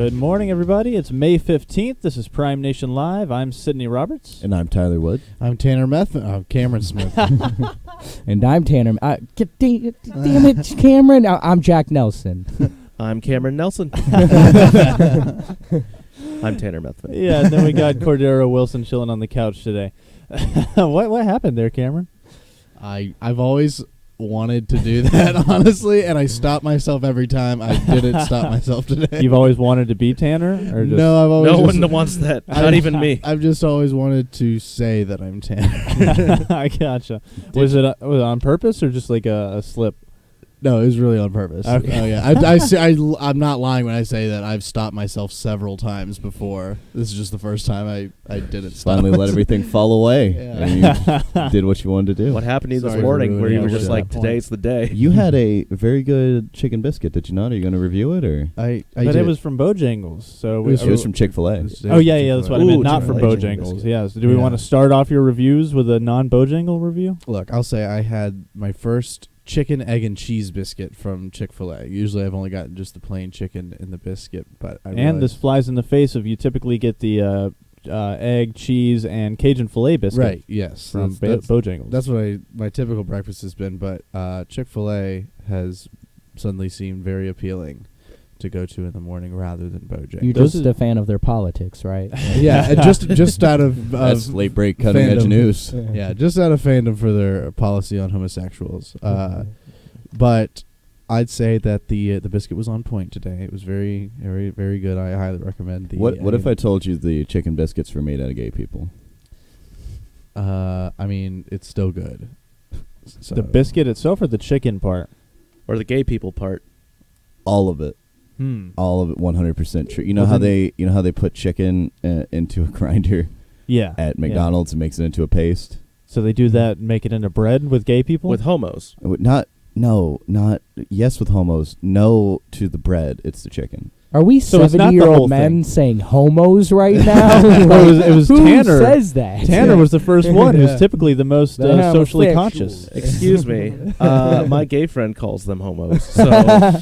Good morning, everybody. It's May 15th. This is Prime Nation Live. I'm Sydney Roberts. And I'm Tyler Wood. I'm Tanner Cameron Smith. And I'm Tanner. Damn it, Cameron. I'm Jack Nelson. I'm Cameron Nelson. I'm Tanner Methvin. Yeah, and then we got Cordero Wilson chilling on the couch today. What happened there, Cameron? I've always wanted to do that, honestly, and I stop myself every time. I didn't stop myself today. You've always wanted to be Tanner? Or just No, I've always No one wants that. Not even me. I've just always wanted to say that I'm Tanner. I gotcha. Was it on purpose or just like a slip? No, it was really on purpose. Okay. Oh yeah, I'm not lying when I say that I've stopped myself several times before. This is just the first time I didn't stop. Finally let everything fall away. Yeah. And you did what you wanted to do. What happened to you Sorry this for morning where you were ruining just that like, point. today's the day? You had a very good chicken biscuit, did you not? Are you going to review it? Or I But did. it was from Bojangles. So it was from Chick-fil-A. Oh, yeah, that's what I Ooh, meant. Not from Chick-fil-A chicken Bojangles. biscuit. Yeah. So do we want to start off your reviews with a non-Bojangle review? Look, I'll say I had my first chicken, egg, and cheese biscuit from Chick-fil-A. Usually I've only gotten just the plain chicken in the biscuit, but I And realized this flies in the face of you typically get the egg, cheese, and Cajun filet biscuit. right, yes. From That's Bojangles. That's what my typical breakfast has been, but Chick-fil-A has suddenly seemed very appealing to go to in the morning rather than Bojangles. You're just a fan of their politics, right? Yeah, and just out of That's late break cutting edge fandom. news. Yeah, just out of fandom for their policy on homosexuals. But I'd say that the biscuit was on point today. It was very, very, very good. I highly recommend the. What if I told you the chicken biscuits were made out of gay people? I mean, it's still good. So The biscuit itself or the chicken part? Or the gay people part? All of it. All of it 100% true. You know how they put chicken into a grinder Yeah. at McDonald's and makes it into a paste? So they do that and make it into bread with gay people? With homos. Not yes with homos. No to the bread. It's the chicken. Are we So it's not the whole 70-year-old men thing. saying homos right now? Well, it was Who Tanner. says that? Tanner was the first one who's Yeah. typically the most The socially homosexual. conscious. Excuse me. My gay friend calls them homos. So,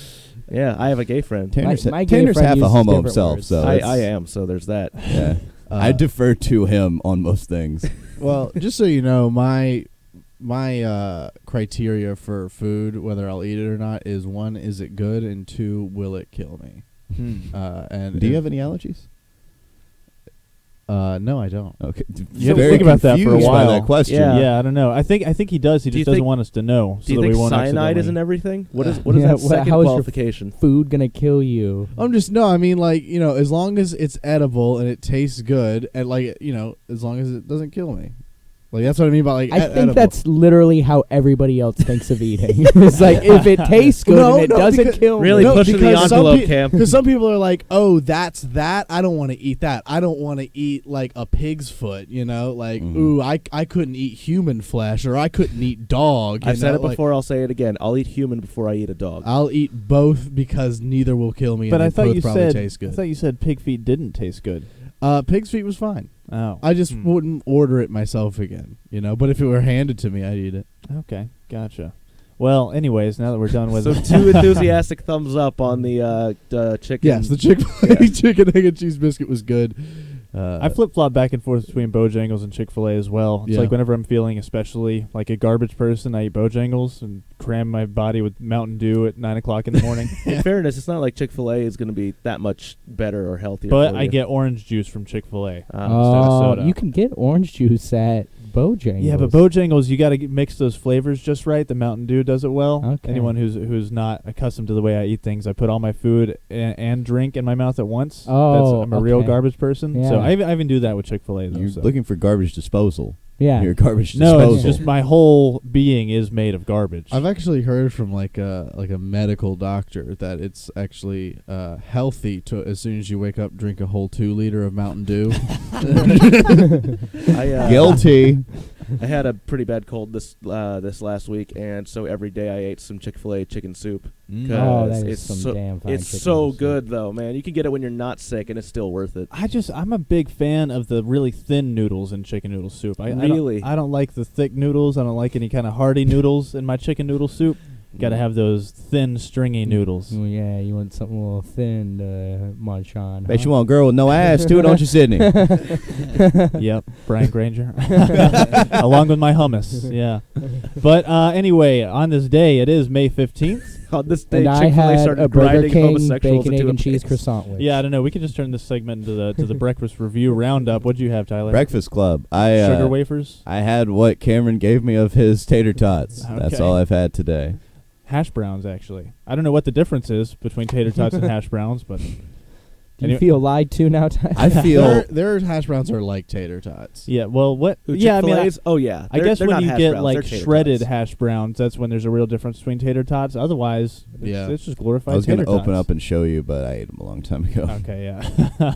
yeah, I have a gay friend. Tanner's, my gay Tanner's friend half a uses homo different himself, words. so I am, so there's that. yeah. I defer to him on most things. Well, just so you know, my criteria for food, whether I'll eat it or not, is 1, is it good, and 2, will it kill me? And Do you have any allergies? No, I don't. Okay. You have to think about that for a confused by while. that question. Yeah, I don't know. I think he does. He Do you just doesn't think- want us to know. Do you so that we think won't cyanide accidentally- isn't everything? What is Yeah, that second how is your qualification? Food gonna kill you. I mean, like, as long as it's edible and it tastes good, and like, as long as it doesn't kill me. Like, that's what I mean by like I think edible. that's literally how everybody else thinks of eating. It's like, if it tastes good No, and it no, doesn't because- kill Really me. pushing the because some envelope, pe- Cam. Because some people are like, oh, that's that. I don't want to eat that. I don't want to eat like a pig's foot. Like, ooh, I couldn't eat human flesh, or I couldn't eat dog. I've said it like, before, I'll say it again. I'll eat human before I eat a dog. I'll eat both because neither will kill me. But and I they thought both you probably said taste good. I thought you said pig feet didn't taste good. Pig's feet was fine. Oh, I just wouldn't order it myself again. But if it were handed to me, I'd eat it. okay, gotcha. Well, anyways, now that we're done with So it, 2 enthusiastic thumbs up on the chicken. Yes, the Chick-fil-A chicken, egg, and cheese biscuit was good. I flip-flop back and forth between Bojangles and Chick-fil-A as well. It's Yeah. like whenever I'm feeling especially like a garbage person, I eat Bojangles and cram my body with Mountain Dew at 9 o'clock in the morning. In fairness, it's not like Chick-fil-A is going to be that much better or healthier. But for I you. get orange juice from Chick-fil-A instead of Oh, soda. you can get orange juice at Bojangles. Yeah, but Bojangles, you got to mix those flavors just right. The Mountain Dew does it well. Okay. Anyone who's not accustomed to the way I eat things, I put all my food and drink in my mouth at once. Oh, I'm a real okay. garbage person. So Yeah. I even do that with Chick-fil-A. Though, You're so. looking for garbage disposal. Yeah. You're garbage No, disposal. it's just my whole being is made of garbage. I've actually heard from like a medical doctor that it's actually healthy to, as soon as you wake up, drink a whole 2 liter of Mountain Dew. Guilty. I had a pretty bad cold this last week, and so every day I ate some Chick-fil-A chicken soup. Oh, that It's is some so- damn fine It's chicken so soup. good, though, man. You can get it when you're not sick, and it's still worth it. I'm a big fan of the really thin noodles in chicken noodle soup. Really? I don't like the thick noodles. I don't like any kind of hearty noodles in my chicken noodle soup. Got to have those thin, stringy noodles. Oh, yeah, you want something a little thin to munch on. Bet you want a girl with no ass too, don't you, Sydney? Yep, Brian Granger. Along with my hummus, yeah. But anyway, on this day, it is May 15th. On this day, And I Chick-fil-A had started a Burger grinding King homosexuals bacon, egg, into and a cheese paste. croissant with. Yeah, I don't know. We could just turn this segment into the breakfast review roundup. What'd you have, Tyler? Breakfast Club. Sugar wafers? I had what Cameron gave me of his tater tots. That's Okay. all I've had today. Hash browns, actually. I don't know what the difference is between tater tots and hash browns, but Do you feel lied to now, Tyler? I feel Their hash browns are like tater tots. yeah. Well, what? Who, Yeah, I mean, Chick-fil-A's? Oh, yeah. I They're- guess they're when not you hash get browns, like they're tater shredded tots. hash browns, that's when there's a real difference between tater tots. Otherwise, it's just glorified I was tater going to open tots. up and show you, but I ate them a long time ago. Okay, yeah.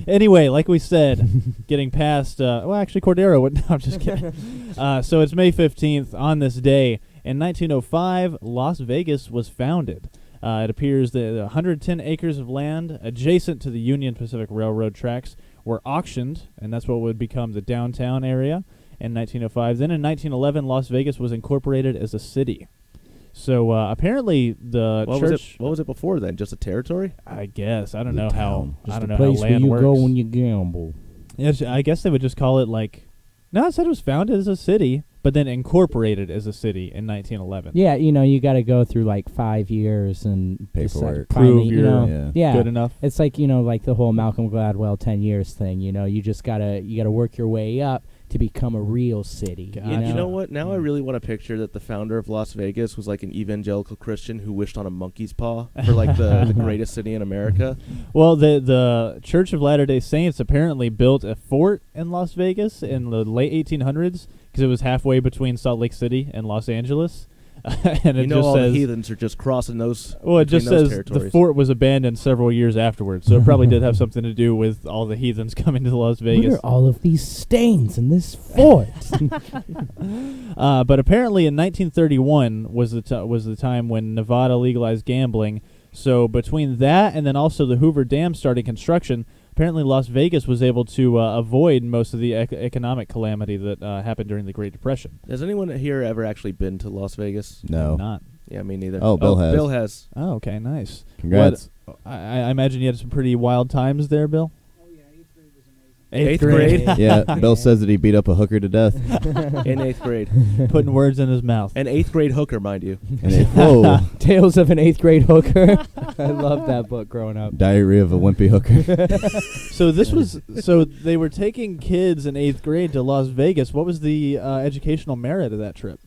Anyway, like we said, getting past. Well, actually, Cordero would. No, I'm just kidding. So it's May 15th. On this day in 1905, Las Vegas was founded. It appears that 110 acres of land adjacent to the Union Pacific Railroad tracks were auctioned, and that's what would become the downtown area in 1905. Then in 1911, Las Vegas was incorporated as a city. So apparently the church. What was it before then? Just a territory? I guess I don't The know how. town. I Just don't a know how place where land you works. go when you gamble. Yes, I guess they would just call it like. No, it said it was founded as a city, but then incorporated as a city in 1911. Yeah, you got to go through like 5 years and just, like, Paperwork. Prove finally, you're yeah. good enough. It's like like the whole Malcolm Gladwell 10 years thing. You just gotta work your way up to become a real city. Gotcha. You know what? Now I really want to picture that the founder of Las Vegas was like an evangelical Christian who wished on a monkey's paw for like the greatest city in America. Well, the Church of Latter-day Saints apparently built a fort in Las Vegas in the late 1800s because it was halfway between Salt Lake City and Los Angeles. And it just all says the heathens are just crossing those. Well, it between just those says territories. the fort was abandoned several years afterwards, so it probably did have something to do with all the heathens coming to Las What Vegas. are all of these stains in this fort? But apparently, in 1931 was the time when Nevada legalized gambling. So between that and then also the Hoover Dam starting construction, apparently Las Vegas was able to avoid most of the economic calamity that happened during the Great Depression. Has anyone here ever actually been to Las Vegas? No. Not. Yeah, me neither. Oh, Bill has. Bill has. Oh, okay, nice. Congrats. I imagine you had some pretty wild times there, Bill. Eighth grade. Yeah, Bill says that he beat up a hooker to death. In 8th grade. Putting words in his mouth. An 8th grade hooker, mind you. Whoa. Tales of an 8th grade hooker. I loved that book growing up. Diary of a wimpy hooker. So this was they were taking kids in 8th grade to Las Vegas. What was the educational merit of that trip?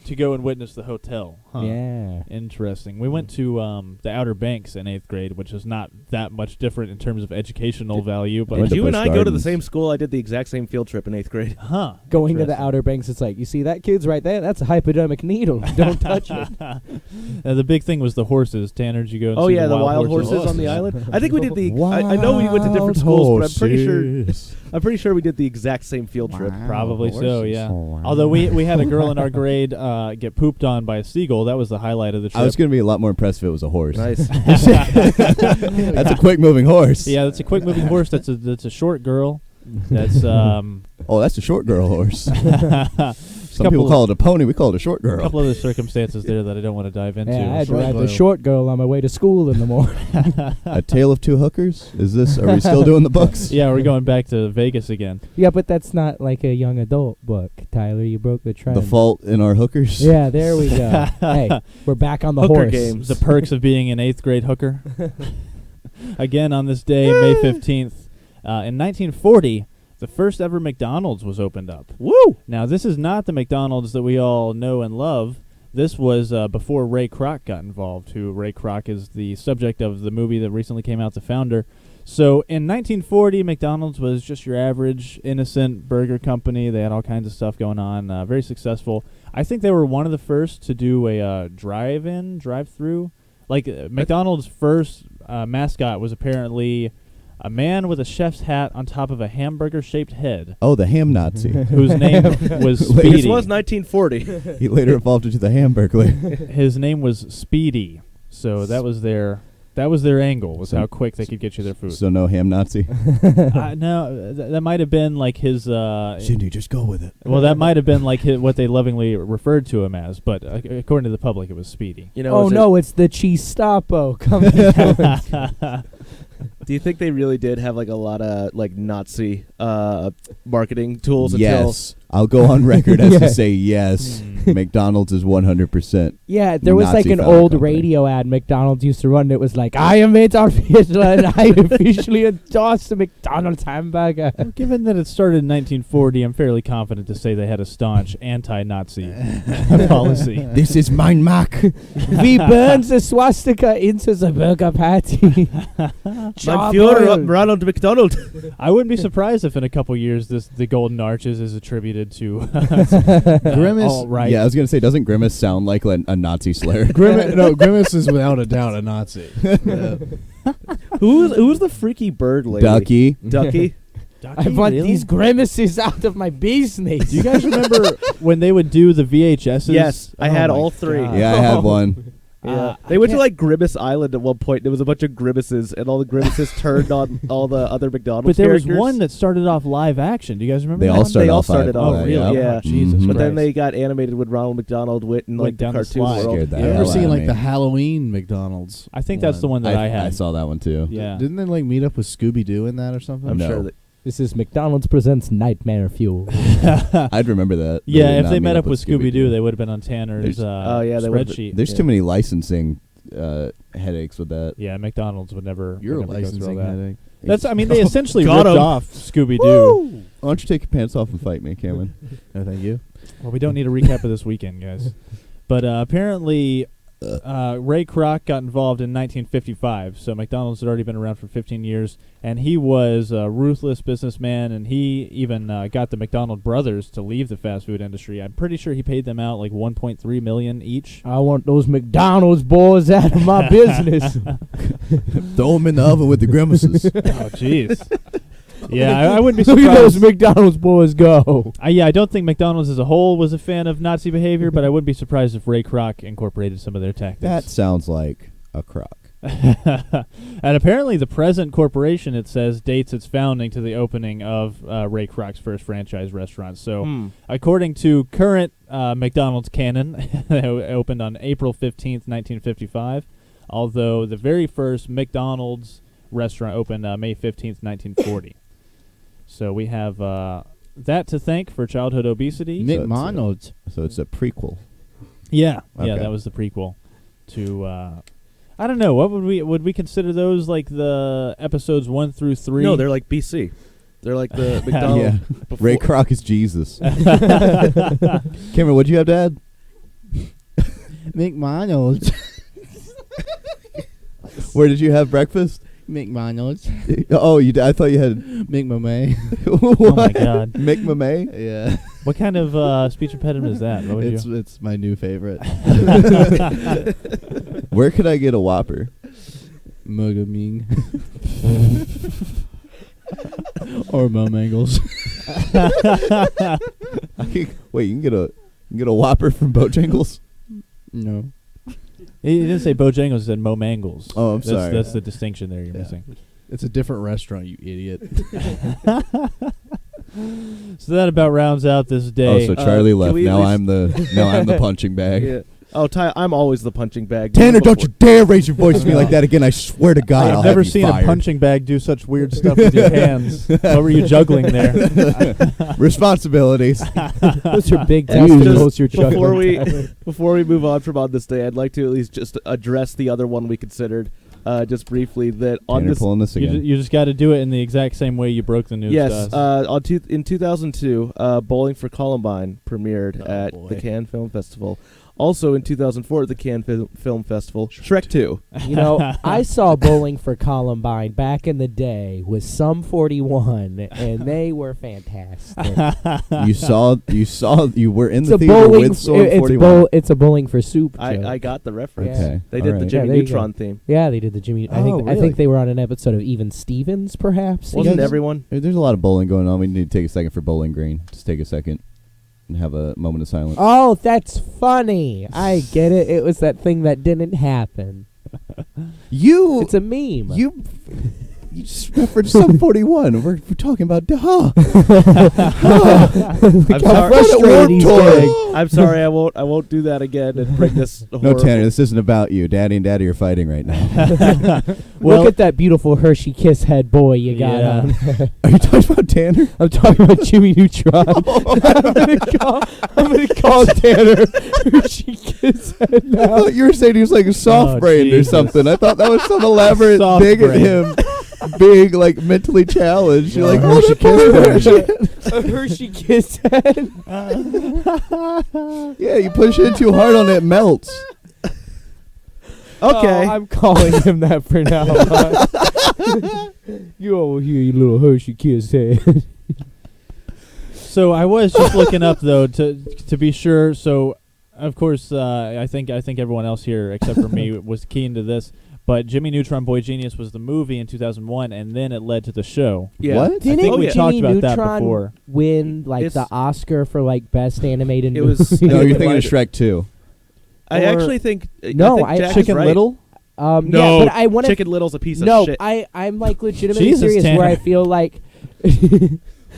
To go and witness the hotel. Huh. Yeah. Interesting. We went to the Outer Banks in 8th grade, which is not that much different in terms of educational value. But Went Did to you and Busch I go to the Gardens. same school? I did the exact same field trip in 8th grade. huh? Going to the Interesting. Outer Banks, it's like, you see that kid's right there? That's a hypodermic needle. Don't touch it. The big thing was the horses. Tanner, did you go and Oh see yeah, the the wild horses on the island. I think we did the. I know we went to different schools, but I'm pretty sure we did the exact same field trip. Probably so, yeah. Although we had a girl in our grade get pooped on by a seagull. That was the highlight of the trip. I was going to be a lot more impressed if it was a horse. Nice. That's a quick moving horse. Yeah, that's a quick moving horse. That's a short girl. That's Oh, that's a short girl horse. Some couple people call it a pony. We call it a short a girl. couple other circumstances there that I don't want to dive into. Yeah, I had to Short ride the girl. short girl on my way to school in the morning. A Tale of Two Hookers? Is this? Are we still doing the books? Yeah, we're going back to Vegas again. Yeah, but that's not like a young adult book, Tyler. You broke the trend. The Fault in Our Hookers? Yeah, there we go. Hey, we're back on the Hooker horse. games. The perks of being an 8th grade hooker. Again, on this day, May 15th, in 1940, the first ever McDonald's was opened up. Woo! Now, this is not the McDonald's that we all know and love. This was before Ray Kroc got involved, who Ray Kroc is the subject of the movie that recently came out, The Founder. So in 1940, McDonald's was just your average innocent burger company. They had all kinds of stuff going on, very successful. I think they were one of the first to do a drive-through. Like McDonald's first mascot was apparently a man with a chef's hat on top of a hamburger-shaped head, Oh, the Ham Nazi. whose name was This Speedy. was 1940. He later evolved into the Hamburglar. His name was Speedy. So that was their That was their angle, was how quick they could get you their food. So no ham Nazi. No, that might have been like his. Cindy, just go with it. Well, that might have been like what they lovingly referred to him as, but according to the public, it was Speedy. You know, oh no, it's the Chistapo coming down. Do you think they really did have like a lot of like Nazi marketing tools? Yes, I'll go on record as Yeah. to say yes. McDonald's is 100%. Yeah, there was Nazi like an founder old company. radio ad McDonald's used to run. It was like, I am Adolf Hitler and I officially endorse the McDonald's hamburger. Well, given that it started in 1940, I'm fairly confident to say they had a staunch anti-Nazi policy. This is mein Mark. We burned the swastika into the burger patty. Führer Ronald McDonald. I wouldn't be surprised if in a couple years the Golden Arches is attributed to Grimace. alt-right. Yeah, I was gonna say, doesn't Grimace sound like a Nazi slayer? Grimace is without a doubt a Nazi. Yeah. Who's the freaky bird lady? Ducky. Ducky. I want these grimaces out of my business. Do you guys remember when they would do the VHSs? Yes, I had my all three. God. Yeah, I had one. Yeah. They went to like Grimace Island at one point. There was a bunch of grimaces, and all the grimaces turned on all the other McDonald's But there characters. was one that started off live action. Do you guys remember They that all one? started They all off. started live. off, Oh, really? yeah. Oh, Jesus Mhm. But then Christ. they got animated when Ronald McDonald went in like Went the down the cartoon slide. world. Scared the You hell ever out seen of like me. the Halloween McDonald's? I think that's the one that I had. I saw that one too. Yeah. Didn't they like meet up with Scooby Doo in that or something? I'm No. sure that This is McDonald's presents Nightmare Fuel. I'd remember that. Yeah, did if not they meet met up with Scooby-Doo, Scooby-Doo. they would have been on Tanner's yeah, they would've been- spreadsheet. There's Yeah. too many licensing headaches with that. Yeah, McDonald's would never. You're a would never go through all licensing that. headache. That's. I mean, they essentially Got ripped 'em. off Scooby-Doo. Why don't you take your pants off and fight me, Cameron? No, thank you. Well, we don't need a recap of this weekend, guys. But apparently, Ray Kroc got involved in 1955. So McDonald's had already been around for 15 years, and he was a ruthless businessman. And he even got the McDonald brothers to leave the fast food industry. I'm pretty sure he paid them out like $1.3 million each. I want those McDonald's boys out of my business. Throw them in the oven with the grimaces. Oh, jeez. Yeah, I wouldn't be Look at those surprised. McDonald's boys go. Yeah, I don't think McDonald's as a whole was a fan of Nazi behavior, but I wouldn't be surprised if Ray Kroc incorporated some of their tactics. That sounds like a crock. And apparently the present corporation, it says, dates its founding to the opening of Ray Kroc's first franchise restaurant. So according to current McDonald's canon, it opened on April 15th, 1955, although the very first McDonald's restaurant opened May 15th, 1940. So we have that to thank for childhood obesity. McDonald's. So it's a prequel. Yeah, Okay. that was the prequel to. I don't know. What would we consider those like the episodes 1 through 3? No, they're like BC. They're like the McDonald's. Yeah. before- Ray Kroc is Jesus. Cameron, what'd you have, Dad? McDonald's. Where did you have breakfast? McDonald's. Oh, I thought you had McMamay. Oh my God! Mick Mamay? Yeah. What kind of speech impediment is that? What would you? It's my new favorite. Where could I get a Whopper? Mugaming. Or Momangles. Wait, you can get a Whopper from Bojangles? No. He didn't say Bojangles. He said Mo Mangles. Oh, I'm sorry. That's the distinction there you're Yeah. missing. It's a different restaurant, you idiot. So that about rounds out this Oh, day. so Charlie can left. we at Now least- I'm the punching bag. Yeah. Oh, Ty, I'm always the punching bag. Tanner, Even don't you before- dare raise your voice to me like that again. I swear to God, I'll I've never have you seen fired. a punching bag do such weird stuff with your hands. What were you juggling there? Responsibilities. Those are big And testicles you're chugging. Before we move on from on this day, I'd like to at least just address the other one we considered just briefly. That on Tanner this, pulling this again. You just got to do it in the exact same way you broke the news yes, to us. in 2002, Bowling for Columbine premiered at boy. the Cannes Film Festival. Also in 2004 at the Cannes Film Festival, Shrek 2. You know, I saw Bowling for Columbine back in the day with Sum 41, and they were fantastic. you were in It's the a theater bowling. with Sword 41. It's a Bowling for Soup. I joke. got the reference. Okay. They did the Alright. Jimmy Yeah, there you Neutron theme. Yeah, they did the Jimmy. I Oh, think really? they were on an episode of Even Stevens, perhaps. Wasn't guys- everyone? There's a lot of bowling going on. We need to take a second for Bowling Green. Just take a second and have a moment of silence. Oh, that's funny. I get it. It was that thing that didn't happen. It's a meme. You just referenced Sum 41. We're talking about I'm How sorry. frustrated he's getting. I'm sorry. I won't do that again and bring this. No, horrible- Tanner, this isn't about you. Daddy and Daddy are fighting right now. Look at that beautiful Hershey Kiss head boy you got Yeah. on. Are you talking about Tanner? I'm talking about Jimmy Neutron. I'm gonna call Tanner Hershey Kiss head I now. thought you were saying he was like a soft brained or Jesus. something. I thought that was some elaborate Soft dig at brain. him being like mentally challenged. You're like, Hershey Kiss A Hershey Kiss head. Yeah, you push it too hard on it, it melts. Okay. Oh, I'm calling him that for now. You over here, you little Hershey Kiss head. So I was just looking up though to be sure. So of course I think everyone else here except for me was keen to this. But Jimmy Neutron Boy Genius was the movie in 2001, and then it led to the show. Yeah. What? I Didn't think we yeah. talked Jimmy about that Neutron before. win like It's- the Oscar for like best animated It movie? was- No, you're Like- thinking of Shrek 2. I Or- actually think. No, I think Jack is Chicken right. Little? No, yeah, but I want to. Chicken Little's a piece of No, shit. I'm like legitimately Jesus, serious. Tanner. Where I feel like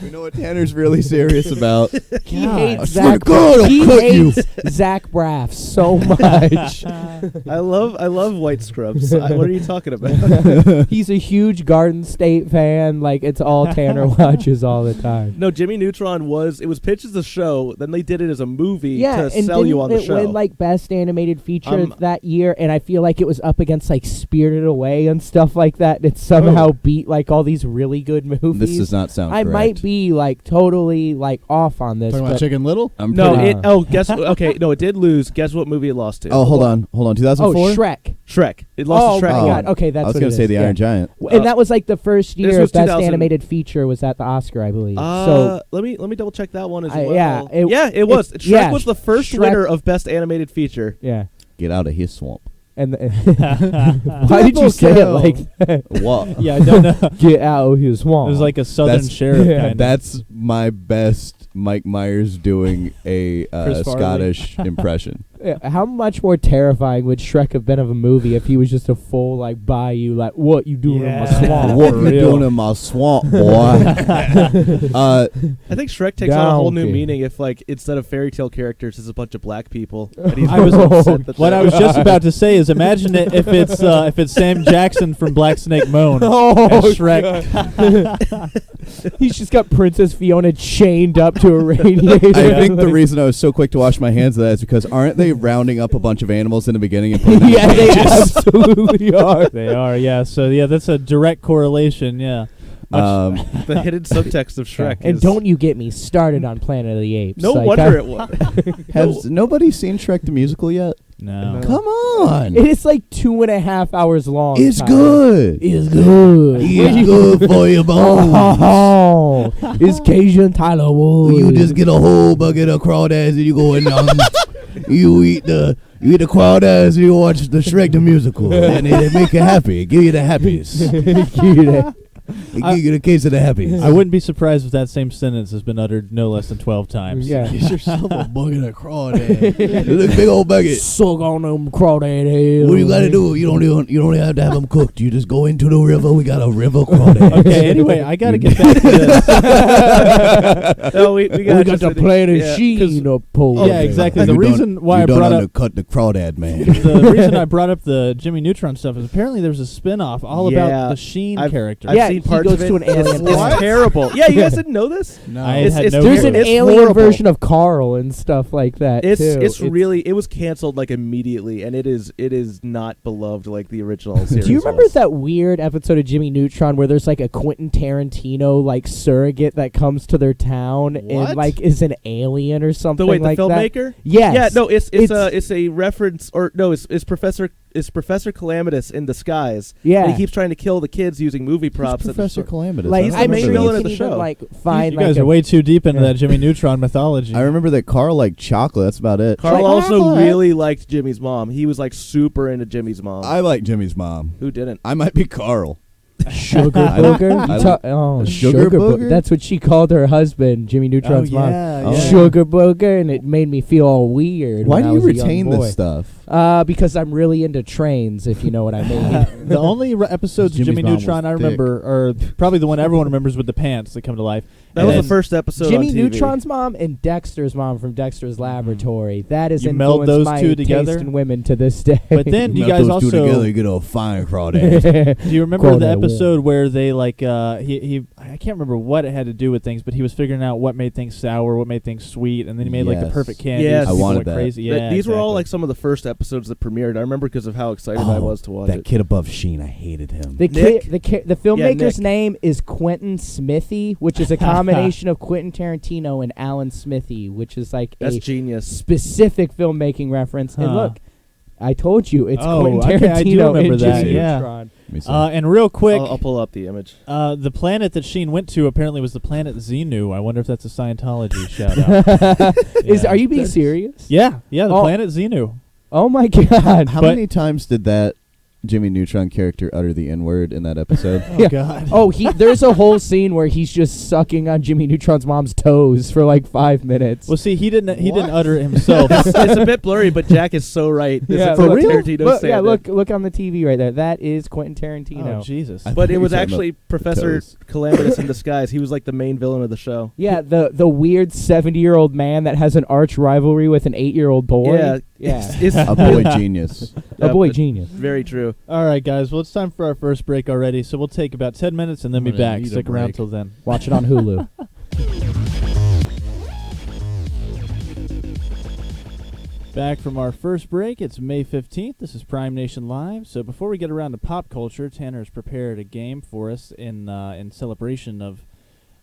We know what Tanner's really serious about. he God. hates I swear Zach. to God, I'll He cut you. hates Zach Braff so much. I love White Scrubs. What are you talking about? He's a huge Garden State fan. Like it's all Tanner watches all the time. No, Jimmy Neutron was pitched as a show. Then they did it as a movie Yeah, to and sell you didn't on the it show. win like best animated feature Um, that year? And I feel like it was up against like Spirited Away and stuff like that. And it somehow beat like all these really good movies. This does not sound I correct. might be like totally like off on this. Talking about But Chicken Little? I'm no, pretty- it- guess okay. No, it did lose. Guess what movie it lost to? Oh, hold on. 2004? Shrek. Shrek. It lost Oh to Shrek. my Oh. God. Okay, that's I was what going it to say is, The yeah. Iron Giant. And that was like the first This year was of best 2000. animated feature was at the Oscar, I believe. So let me double check that one as I- well. yeah, it was. Shrek yeah, was the first Shrek- winner of best animated feature. yeah. Get out of his swamp. And why did you say it like that? What? Yeah, I don't know. Get out of his swamp. It was like a southern That's- sheriff yeah, kind of. That's my best Mike Myers doing a Chris Farley. Scottish impression. How much more terrifying would Shrek have been of a movie if he was just a full like bayou, like what you doing in my Yeah. swamp? What for you real. doing in my swamp, boy? I think Shrek takes on a whole new Donkey. meaning if, like, instead of fairy tale characters, it's a bunch of black people. And he's I was really upset that What they're- I was just about to say is, imagine it if it's Sam Jackson from Black Snake Moan Oh, as Shrek. He's just got Princess Fiona chained up to a radiator. I think the reason I was so quick to wash my hands of that is because aren't they rounding up a bunch of animals in the beginning and putting them yeah, in they cages? absolutely are. They are, yeah. So yeah, that's a direct correlation. Yeah. the hidden subtext of Shrek. And is, don't you get me started on Planet of the Apes. No Like, wonder it was. Has nobody seen Shrek the musical yet? No. Come on. It's like 2.5 hours long. It's Tyler. good. It's good. It's good for your bones. Oh, it's Cajun Tyler Wood. You just get a whole bucket of crawdads and you go in you eat the crawdads and you watch the Shrek the musical and it make you happy. It give you the happiness. It give you the case of the happiness. I wouldn't be surprised if that same sentence has been uttered no less than 12 times. Yeah. Get yourself a bucket of crawdad. Look, big old bucket. Suck on them crawdad heads. What you got to do? You don't have to have them cooked. You just go into the river. We got a river crawdad. Okay, anyway, I got to get back to this. No, we We got got the Planet Sheen up pole. Yeah, exactly. You The done- reason why you I done brought up undercut the crawdad man. the reason I brought up the Jimmy Neutron stuff is apparently there's a spin-off all Yeah, about the Sheen character. I've Yeah, seen he parts goes of it. to an alien It's planet. terrible. Yeah, you guys didn't know this? No. I It's- had it's- no There's clue. an It's alien horrible. version of Carl and stuff like that. It's too. it was canceled like immediately, and it is not beloved like the original series. Do you remember was. that weird episode of Jimmy Neutron where there's like a Quentin Tarantino like surrogate that comes to their town What? and like is an alien or something the like that? filmmaker? Yes. Yeah, no, it's It's- a reference, or no, it's Professor Calamitous in disguise. Yeah. And he keeps trying to kill the kids using movie props. at the Professor store. Calamitous. Like He's the I'm main sure villain you of can the even show. like find You like guys a, are way too deep into Yeah. that Jimmy Neutron mythology. I remember that Carl liked chocolate. That's about it. Carl Like, also chocolate. really liked Jimmy's mom. He was like super into Jimmy's mom. I like Jimmy's mom. Who didn't? I might be Carl. sugar I- booger. I- You ta- oh, a sugar booger? That's what she called her husband, Jimmy Neutron's mom. yeah. Sugar booger, and it made me feel all weird. Why when do I you was a young retain boy. this stuff? Because I'm really into trains, if you know what I mean. The only episodes of Jimmy's Jimmy mom Neutron was I remember are probably the one everyone remembers with the pants that come to life. That And was the then first episode Jimmy on TV. Neutron's mom and Dexter's mom from Dexter's Laboratory. That has You meld influenced those my two taste together? in women to this day. But then you Melt guys those two also together, you get a fine crawdad. do you remember Crawdad the war. episode where they like he I can't remember what it had to do with things, but he was figuring out what made things sour, what made things sweet, and then he made like the Yes. perfect candy. Yes. so I people wanted went that. crazy. Yeah, These were all exactly. like some of the first episodes that premiered. I remember because of how excited I was to watch that it. kid above Sheen, I hated him. The Nick? the filmmaker's Nick. name is Quentin Smithy, which is a combination of Quentin Tarantino and Alan Smithy, which is like That's a genius. specific filmmaking reference. And Huh. look, I told you it's Oh, Quentin okay, I do Tarantino remember and that, Jimmy yeah. Neutron. Let me see. And real quick, I'll pull up the image. the planet that Sheen went to apparently was the planet Xenu. I wonder if that's a Scientology shout out. Are you being serious? Yeah, the Oh. planet Xenu. Oh my God! How but- many times did that Jimmy Neutron character utter the N-word in that episode? Oh Yeah. God. Oh, there's a whole scene where he's just sucking on Jimmy Neutron's mom's toes for like 5 minutes. Well, see, he didn't utter it himself. It's a bit blurry, but Jack is so right. This Yeah, is for what real? Tarantino Look, said yeah, it. look on the TV right there. That is Quentin Tarantino. Oh Jesus. I But thought it you was were talking actually about Professor toes. Calamitous in disguise. He was like the main villain of the show. Yeah, the weird 70-year-old man that has an arch rivalry with an 8-year-old boy. Yeah, Yeah. It's A boy genius. A boy it's genius. Very true. All right, guys. Well, it's time for our first break already, so we'll take about 10 minutes and then I'm be gonna back. need a Stick around break. till then. Watch it on Hulu. Back from our first break, it's May 15th. This is Prime Nation Live. So before we get around to pop culture, Tanner's prepared a game for us in celebration of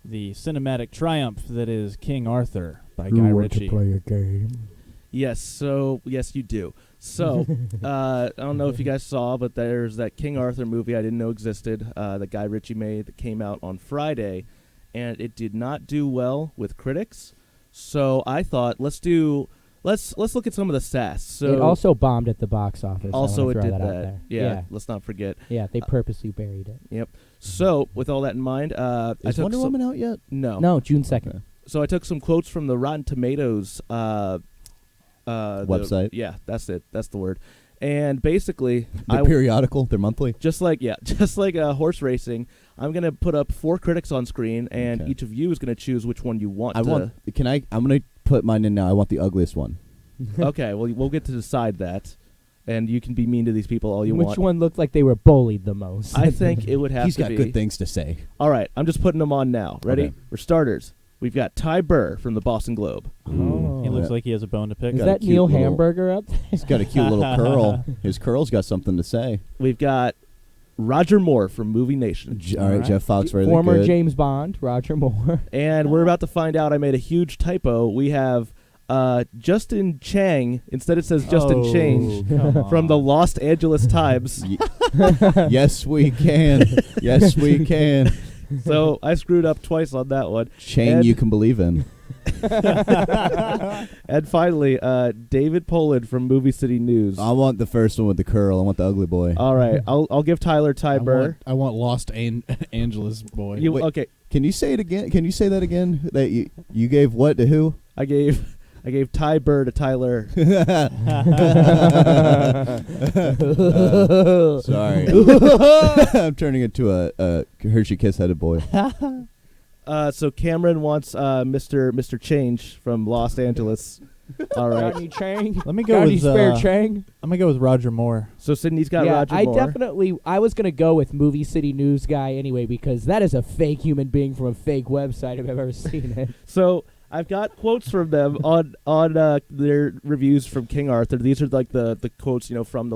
the cinematic triumph that is King Arthur by Guy Ritchie. a game? Yes, so yes, you do. So I don't know if you guys saw, but there's that King Arthur movie I didn't know existed that Guy Ritchie made that came out on Friday, and it did not do well with critics. So I thought let's look at some of the stats. So It also bombed at the box office. I also wanna it throw did that. Out that. there. Yeah, let's not forget. Yeah, they purposely buried it. Yep. So with all that in mind, I Is took Wonder some, Woman out yet? No. No, June 2nd. So I took some quotes from the Rotten Tomatoes Website. Yeah, that's it. That's the word. And basically, The periodical, they're monthly. just like horse racing, I'm gonna put up 4 critics on screen, and Okay. each of you is gonna choose which one you want. I'm gonna put mine in now. I want the ugliest one. Okay, well we'll get to decide that, and you can be mean to these people all you Which want. one looked like they were bullied the most? I think it would have He's to got be. good things to say. All right, I'm just putting them on now. Ready? Okay. For starters, we've got Ty Burr from the Boston Globe. Oh. He looks like he has a bone to pick. Is got a that cute Neil little- Hamburger up there? He's got a cute little curl. His curl's got something to say. We've got Roger Moore from Movie Nation. All right, Alright. Jeff Foxworthy. Former good. James Bond, Roger Moore. And we're about to find out I made a huge typo. We have Justin Chang. Instead it says Justin Change from the Los Angeles Times. Yes, we can. Yes, we can. So I screwed up twice on that one. Chain And- you can believe in. And finally, David Poland from Movie City News. I want the first one with the curl. I want the ugly boy. All right, I'll give Tyler Ty Burr. I want Lost Angeles boy. You, Wait. okay? Can you say it again? Can you say that again? That you gave what to who? I gave Ty Burr to Tyler. Sorry. I'm turning into a Hershey Kiss headed boy. So Cameron wants Mr. Change from Los Angeles. All right. Johnny Chang. Let me go Johnny with Spare Chang. I'm gonna go with Roger Moore. So Sydney's got Yeah, Roger I Moore. I was going to go with Movie City News guy anyway because that is a fake human being from a fake website if I've ever seen it. So I've got quotes from them on their reviews from King Arthur. These are like the quotes, from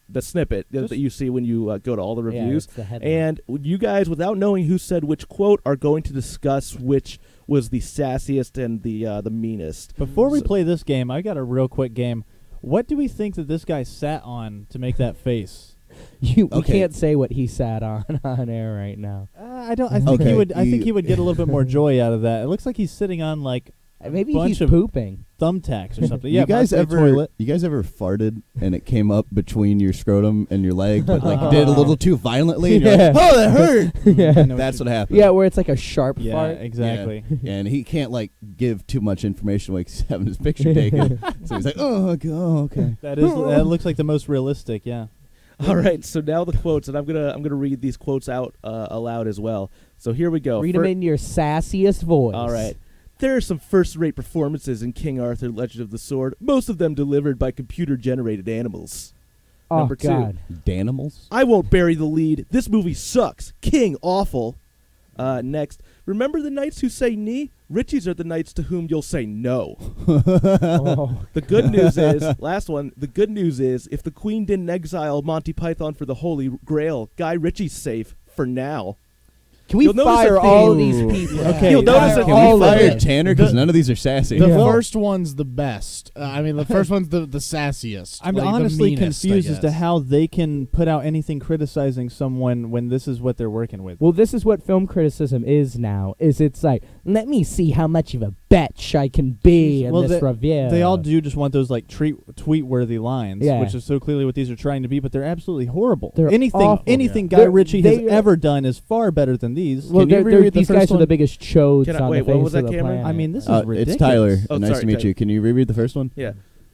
the snippet that you see when you go to all the reviews. Yeah, it's the headline. And you guys, without knowing who said which quote, are going to discuss which was the sassiest and the meanest. Before we So- play this game, I got a real quick game. What do we think that this guy sat on to make that face? We Okay. can't say what he sat on air right now. I don't. I think Okay, he would. I think you- he would get a little bit more joy out of that. It looks like he's sitting on like Maybe bunch he's of pooping. thumbtacks or something. Yeah, you guys possibly ever toilet. you guys ever farted and it came up between your scrotum and your leg, but like did a little too violently, and you're like, oh, that hurt. I know That's what what you- happened. Yeah, where it's like a sharp Yeah, fart. exactly. Yeah, and he can't like give too much information while he's having his picture taken. So he's like, oh, okay. That looks like the most realistic. Yeah. All right, so now the quotes, and I'm gonna read these quotes out aloud as well. So here we go. Read them in your sassiest voice. All right. There are some first-rate performances in King Arthur: Legend of the Sword, most of them delivered by computer-generated animals. Oh, Number 2. God. Danimals? I won't bury the lead. This movie sucks. King awful. Next, remember the knights who say ni? Richies are the knights to whom you'll say no. Oh. The good news is, last one, the good news is, if the Queen didn't exile Monty Python for the Holy Grail, Guy Ritchie's safe for now. Can we You'll notice fire a all theme. these people? Okay. You'll notice Fire a Can all we of fire them. Tanner? Because none of these are sassy. The Yeah. first one's the best. I mean, the first one's the sassiest. I'm like, the honestly meanest, I confused as to guess. how they can put out anything criticizing someone when this is what they're working with. Well, this is what film criticism is now. It's like, let me see how much of a bitch I can be in Well, this review. They all do just want those like tweet-worthy lines, Yeah. which is so clearly what these are trying to be, but they're absolutely horrible. They're anything awful. anything Yeah. Guy Ritchie has They- ever done is far better than these. Well, Can you they're, reread the these first guys are one? the biggest chodes Can I- on wait, the what face was that, of the Cameron? planet. I mean, this is ridiculous. It's Tyler. Oh, nice sorry, to meet Tyler. you. Can you reread the first one? Yeah.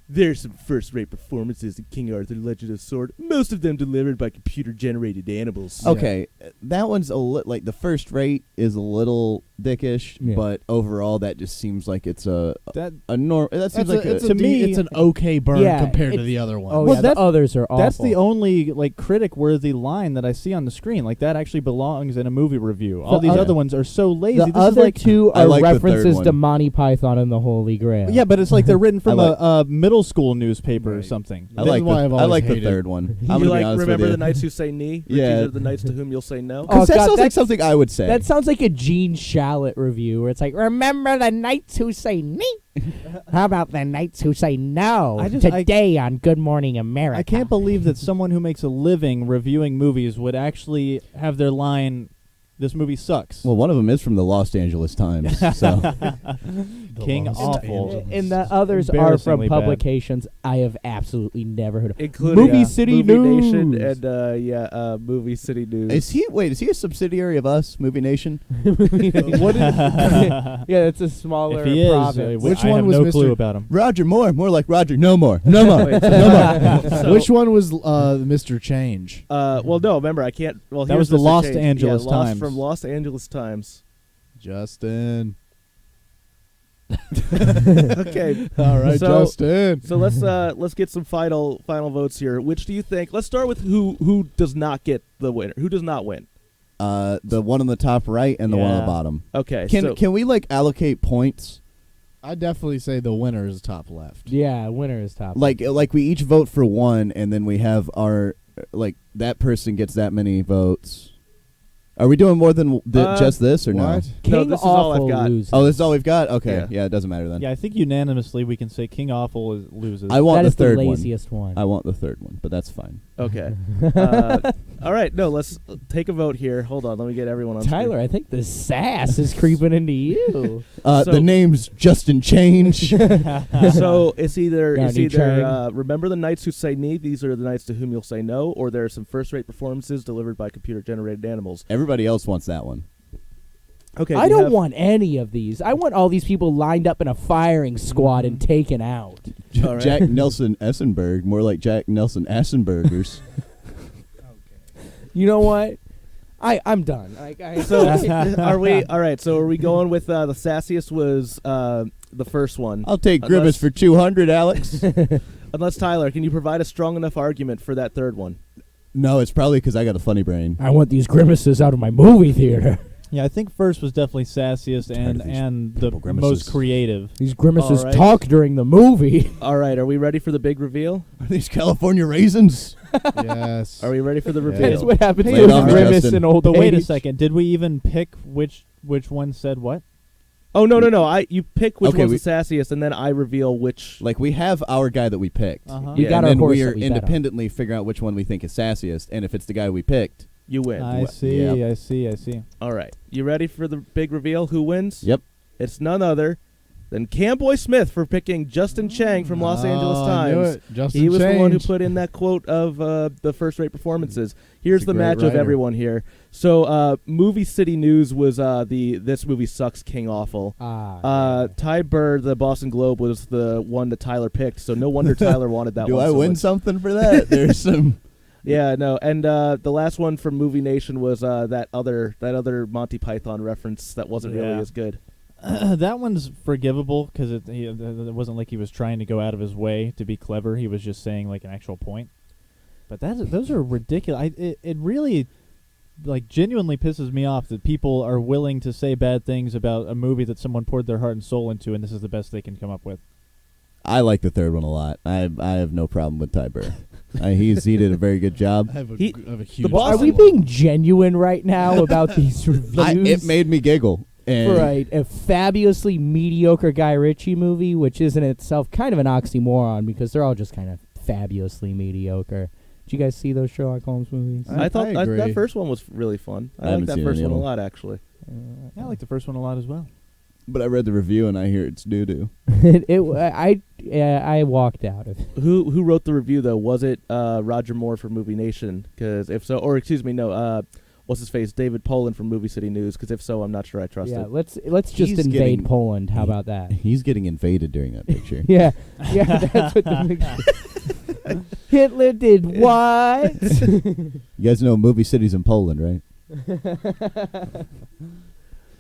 There's some first-rate performances in King Arthur: Legend of the Sword, most of them delivered by computer-generated animals. Okay, that one's like the first rate is a little dickish, Yeah. but overall that just seems like it's a That norm. That seems like to me- it's an okay burn Yeah, compared to it's- the other one. Oh, Well, yeah, the that's- others are awful. that's the only like critic-worthy line that I see on the screen. Like that actually belongs in a movie review. All The these other- other ones are so lazy. The This other is like two I are like the third references one. to Monty Python and the Holy Grail. yeah, but it's like they're written from I like- a middle school newspaper or Right. something. I This like is why I've the, I always like the hated- third one. I'm You gonna be like honest remember with the you. knights who say ni? Yeah. Richies are the knights to whom you'll say no. Oh, Because that God, sounds like that's- something I would say. That sounds like a Gene Shalit review where it's like, remember the knights who say me? How about the knights who say no? I just- Today on Good Morning America. I can't believe that someone who makes a living reviewing movies would actually have their line, "This movie sucks." well, one of them is from the Los Angeles Times. So King Los awful. Angeles. And the others are from Embarrassingly bad. publications I have absolutely never heard of. Including Movie City Movie Nation News. and Movie City News. is he a subsidiary of us, Movie Nation? What is, Yeah, it's a smaller If he is, province. Which I one have was no Mr. clue about him. Roger Moore, more like Roger. No more. No more. Wait, no more. so- which one was Mr. Change? well, no, remember I can't. Well, That here's was the Mr. Los Change. Angeles yeah, Los Times. from Los Angeles Times. Justin. Okay, All right, So- Justin. so let's get some final votes here. Which do you think? Let's start with who does not get the winner. Who does not win? The one on the top right and the one on Yeah. the bottom. Okay, Can we like allocate points? I definitely say the winner is top left. Yeah, winner is top. Like we each vote for one, and then we have our like that person gets that many votes. Are we doing more than just this or no? What? King No, this is all I've Awful got. loses. Oh, this is all we've got. Okay, Yeah. yeah, it doesn't matter then. Yeah, I think unanimously we can say King Awful loses. I want That the is third the one. laziest one. I want the third one, but that's fine. Okay. All right. No, let's take a vote here. Hold on. Let me get everyone on. Tyler, I think the sass is creeping into you. So- The name's Justin Change. So it's either Yeah, new Chang. remember the knights who say ni. These are the knights to whom you'll say no, or there are some first-rate performances delivered by computer-generated animals. Everybody else wants that one. Okay. I we don't have- want any of these. I want all these people lined up in a firing squad and taken out. All right. Jack Nelson Essenberg, more like Jack Nelson Assenburgers. You know what? I'm done. So are we? All right. So are we going with the sassiest was the first one? I'll take Unless- Grimace for 200, Alex. Unless Tyler, can you provide a strong enough argument for that third one? No, it's probably because I got a funny brain. I want these grimaces out of my movie theater. Yeah, I think first was definitely sassiest Tired of these and the purple grimaces. most creative. These grimaces All right. talk during the movie. All right. Are we ready for the big reveal? Are these California raisins? Yes. Are we ready for the Yeah. reveal? That's what happens Lay to it a on me, grimace Justin. in old But wait a age. second, did we even pick which one said what? Oh no! You pick which Okay, one's we- the sassiest, and then I reveal which. Like, we have our guy that we picked. Uh-huh. We Yeah, got and our then horse we are that we bet on. independently figuring out which one we think is sassiest. And if it's the guy we picked, You win. I see, Yep. I see, I see. All right. You ready for the big reveal? Who wins? Yep. It's none other Then Camboy Smith for picking Justin Chang from Los Angeles Times. Justin He was the one who Change. put in that quote of the first-rate performances. Here's a the great match of writer. everyone here. So, Movie City News was the This Movie Sucks King Awful. Ty Burr, the Boston Globe, was the one that Tyler picked, so no wonder Tyler wanted that Do one. I so win much. something for that? There's some. Yeah, no, and the last one from Movie Nation was that other Monty Python reference that wasn't really Yeah. as good. That one's forgivable because it wasn't like he was trying to go out of his way to be clever. He was just saying like an actual point. But those are ridiculous. It really, like, genuinely pisses me off that people are willing to say bad things about a movie that someone poured their heart and soul into, and this is the best they can come up with. I like the third one a lot. I have no problem with Ty Burr. He did a very good job. I have a The huge. Boston- Are we being genuine right now about these reviews? It made me giggle. And for a fabulously mediocre Guy Ritchie movie, which is in itself kind of an oxymoron because they're all just kind of fabulously mediocre. Did you guys see those Sherlock Holmes movies? I thought I agree. that first one was really fun. I I haven't like that seen first any one of a them. lot, actually. Yeah, I like the first one a lot as well. But I read the review and I hear it's doo-doo. I walked out of it. Who wrote the review though? Was it Roger Moore from Movie Nation? Because if so, or excuse me, no. What's his face? David Poland from Movie City News. Because if so, I'm not sure I trust Yeah, it. let's just He's invade getting- Poland. How about that? He's getting invaded during that picture. Yeah, that's what the Hitler did what? You guys know Movie City's in Poland, right?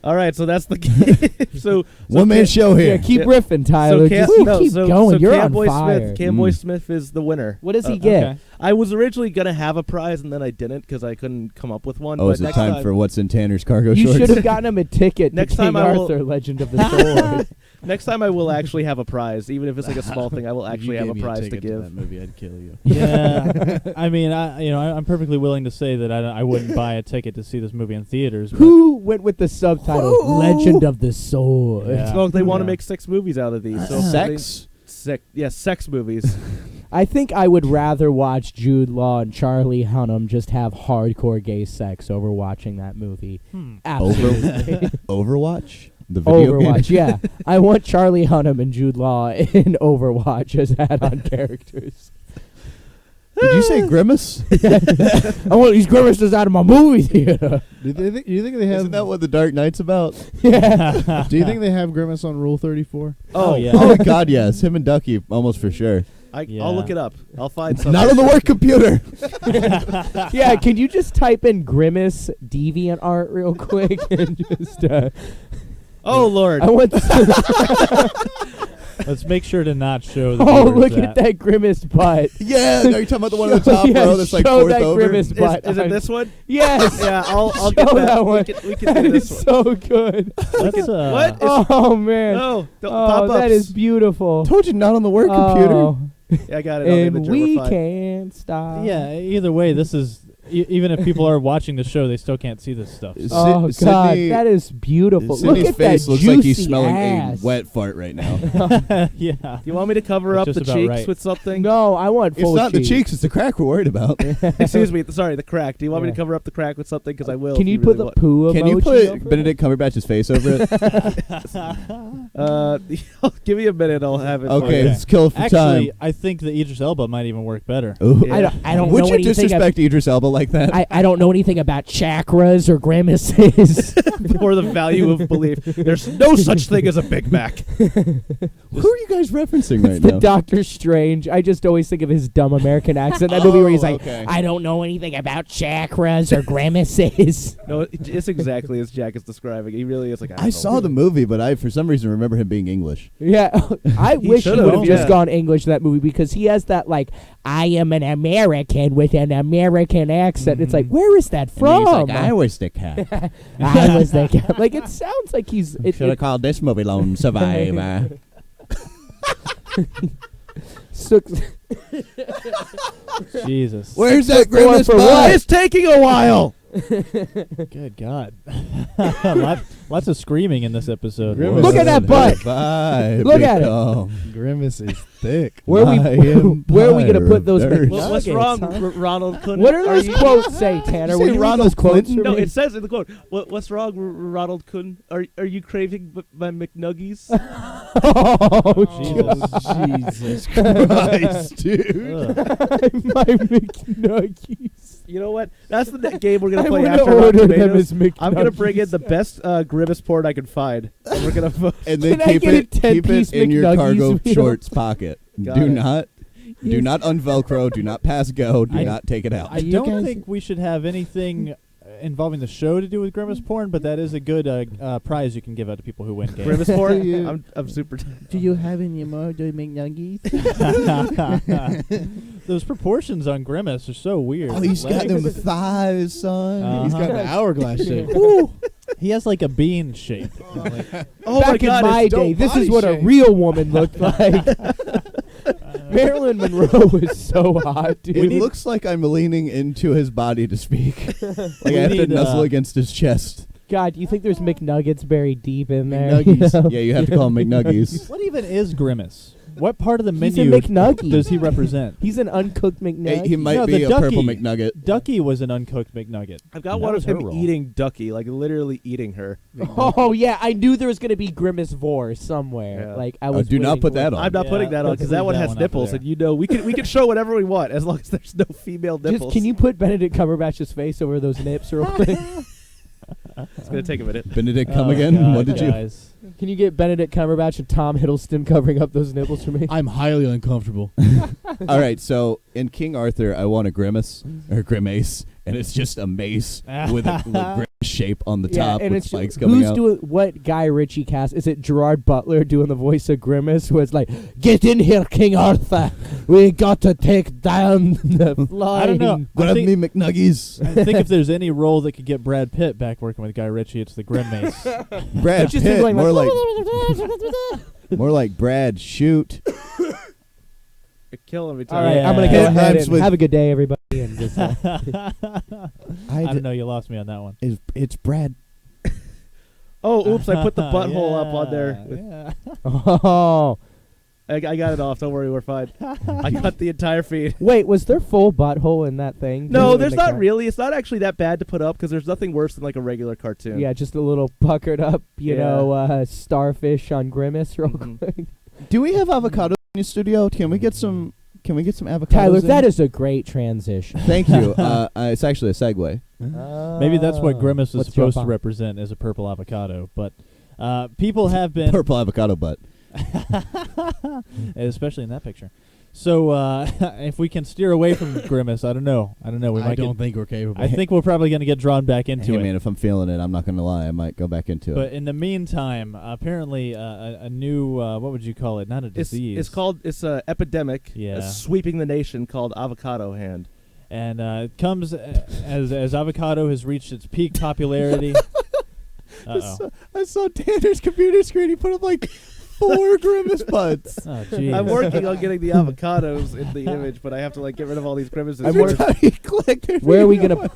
All right, so that's the game. so One-man show Yeah, here. keep Yeah. riffing, Tyler. Cam- Just no, keep so, going. So You're on Camboy fire. Camboy Smith is the winner. What does he get? Okay. I was originally gonna have a prize and then I didn't because I couldn't come up with one. Oh, but is it next time for what's in Tanner's cargo You shorts? should have gotten him a ticket Next to King time I will- Arthur, Legend of the Sword. Next time I will actually have a prize, even if it's like a small thing. I will If actually you have gave a me prize to ticket give. that movie, I'd kill you. Yeah, I mean, I'm perfectly willing to say that I wouldn't buy a ticket to see this movie in theaters. But Who went with the subtitle Legend of the Sword? Yeah. So they want to Yeah. make 6 movies out of these. So Sex? sex movies. I think I would rather watch Jude Law and Charlie Hunnam just have hardcore gay sex over watching that movie. Absolutely. Overwatch? The video Overwatch, game? yeah. I want Charlie Hunnam and Jude Law in Overwatch as add-on characters. Did you say Grimace? I want these grimaces out of my movie theater. Do you think they have? Isn't that what The Dark Knight's about? Yeah. Do you think they have Grimace on Rule 34? Oh, yeah. Oh, God, yes. Him and Ducky, almost for sure. I'll look it up. I'll find something. Not on the work computer. Yeah, can you just type in Grimace Deviant Art real quick and just Oh Lord! I want Let's make sure to not show the Oh, viewers look at that Grimace butt. Yeah, are you talking about the one on the top Yeah, row that's like show fourth that over? Grimace butt. Is it this one? Yes. Yeah, I'll Show get that. that one. We can That do is this one. so good. That's, What? Oh man. No, don't Oh, pop-ups. that is beautiful. Told you not on the work Oh, Yeah, I got it. I'll name and it we Germified. can't stop. Yeah, either way, this is even if people are watching the show, they still can't see this stuff. so. Oh God, Sydney- that is beautiful. Sydney's Look at face that looks juicy like he's smelling ass. a wet fart right now. Yeah. You want me to cover up That's the just about cheeks right. with something? No, I want It's full not the cheeks. cheeks, it's the crack we're worried about. Excuse me. Sorry, the crack. Do you want me Yeah. to cover up the crack with something? Because I will. Can if you really put the want. poo emoji Can you over put Benedict Cumberbatch's face over it? Give me a minute. I'll have it. for Okay, you. let's kill it for Actually, time. I think the Idris Elba might even work better. Ooh. Yeah. I don't Would know you anything disrespect Idris Elba like that? I don't know anything about chakras or grimaces. For the value of belief. There's no such thing as a Big Mac. Who are you guys referencing right The now? Doctor Strange. I just always think of his dumb American accent. That movie where he's like, okay. I don't know anything about chakras or grimaces. No, it's exactly as Jack is describing. He really is like. I saw the movie, but I, for some reason, remember him being English. Yeah, I He wish he should've, would have just yeah. gone English in that movie because he has that like, I am an American with an American accent. It's like, where is that from? And he's like, I was the cat. I was the cat. Like it sounds like he's. Should have called this movie Lone Survivor. Jesus. Where's that Four Grimace for butt? what? It's taking a while. Good God. Lots of screaming in this episode. Grimace Look at that butt. Look at it. Grimace is thick. Where are we gonna put those? What's McNuggets, wrong, huh? Ronald Clinton? What do Are those you- quotes say, Tanner? You Will say you read Ronald those quotes Clinton? for No, me? it says in the quote. What's wrong, Ronald Clinton? Are you craving my McNuggies? Oh, Jesus Christ, dude. my McNuggies. You know what? That's the game we're gonna I play wanna after Rotten order them Tomatoes. as McNuggies. I'm gonna bring in the best Grimace porn I can find, and we're gonna vote. And then Can I keep get a it 10-piece in your McNuggies cargo meal? shorts pocket. Got Do it. not unvelcro. Do not pass go. Do I- not take it out. I You don't guys- think we should have anything involving the show to do with Grimace porn, but that is a good prize you can give out to people who win games. Grimace porn. I'm super. Do you have any more McNuggies? Those proportions on Grimace are so weird. Oh, he's got them Legs. thighs, son. He's got an hourglass shape. He has like a bean shape. Oh Back my God! in my it's dope day, this body is what shape. a real woman looked like. Marilyn Monroe was so hot, dude. It looks like I'm leaning into his body to speak. Like I have to need, nuzzle against his chest. God, do you think there's McNuggets buried deep in there? McNuggies. Yeah, you have to call him McNuggies. What even is Grimace? What part of the He's a menu McNuggie. does he represent? He's an uncooked McNugget. He might No, be the a ducky. purple McNugget. Ducky was an uncooked McNugget. I've got That one was of her him role. eating Ducky, like literally eating her. Oh yeah, I knew there was gonna be Grimace Vor somewhere. Yeah. Like I was. do not waiting put for that it. on. I'm not Yeah, putting that on let's because that leave one that has one up nipples, there. and we can show whatever we want as long as there's no female nipples. Just can you put Benedict Cumberbatch's face over those nips real quick? It's gonna take a minute. Benedict, come Oh, again? God, What did you? guys. Can you get Benedict Cumberbatch and Tom Hiddleston covering up those nipples for me? I'm highly uncomfortable. All right, so in King Arthur, I want a Grimace or Grimace, and it's just a mace with a Grimace shape on the top and with it's spikes coming who's out. doing what? Guy Ritchie cast? Is it Gerard Butler doing the voice of Grimace? Where it's like, "Get in here, King Arthur. We got to take down the flying." I don't know. I Grab think, me McNuggies. I think if there's any role that could get Brad Pitt back working with Guy Ritchie, it's the Grimace. Brad Just Pitt, going more like, more like Brad Shoot. You're killing me. All Tom. right, Yeah. I'm gonna go It ahead rhymes and with- have a good day, everybody. And just, I don't know. You lost me on that one. It's Brad. Oh, oops! I put the butthole up on there. Yeah. oh, I got it off. Don't worry, we're fine. I cut the entire feed. wait, was there full butthole in that thing? No, In there's the not car- really. It's not actually that bad to put up because there's nothing worse than like a regular cartoon. Yeah, just a little puckered up, starfish on Grimace, real Mhm. quick. Do we have avocados in your studio? Can we get some avocados? Tyler, in? that is a great transition. Thank you. It's actually a segue. Maybe that's what Grimace is Let's supposed jump to on. represent as a purple avocado. But people have been, Purple avocado butt. especially in that picture. So if we can steer away from Grimace, I don't know. We I might don't get, think we're capable. I think we're probably going to get drawn back into Hey it. man, if I'm feeling it, I'm not going to lie. I might go back into But it. in the meantime, apparently a new what would you call it? Not a disease. It's a epidemic Yeah. sweeping the nation called avocado hand. And it comes as avocado has reached its peak popularity. Uh-oh. I saw Tanner's computer screen. He put up like 4 Grimace butts. Oh, jeez. I'm working on getting the avocados in the image, but I have to like get rid of all these grimaces. I'm Every working- time he clicked it, Where are we gonna?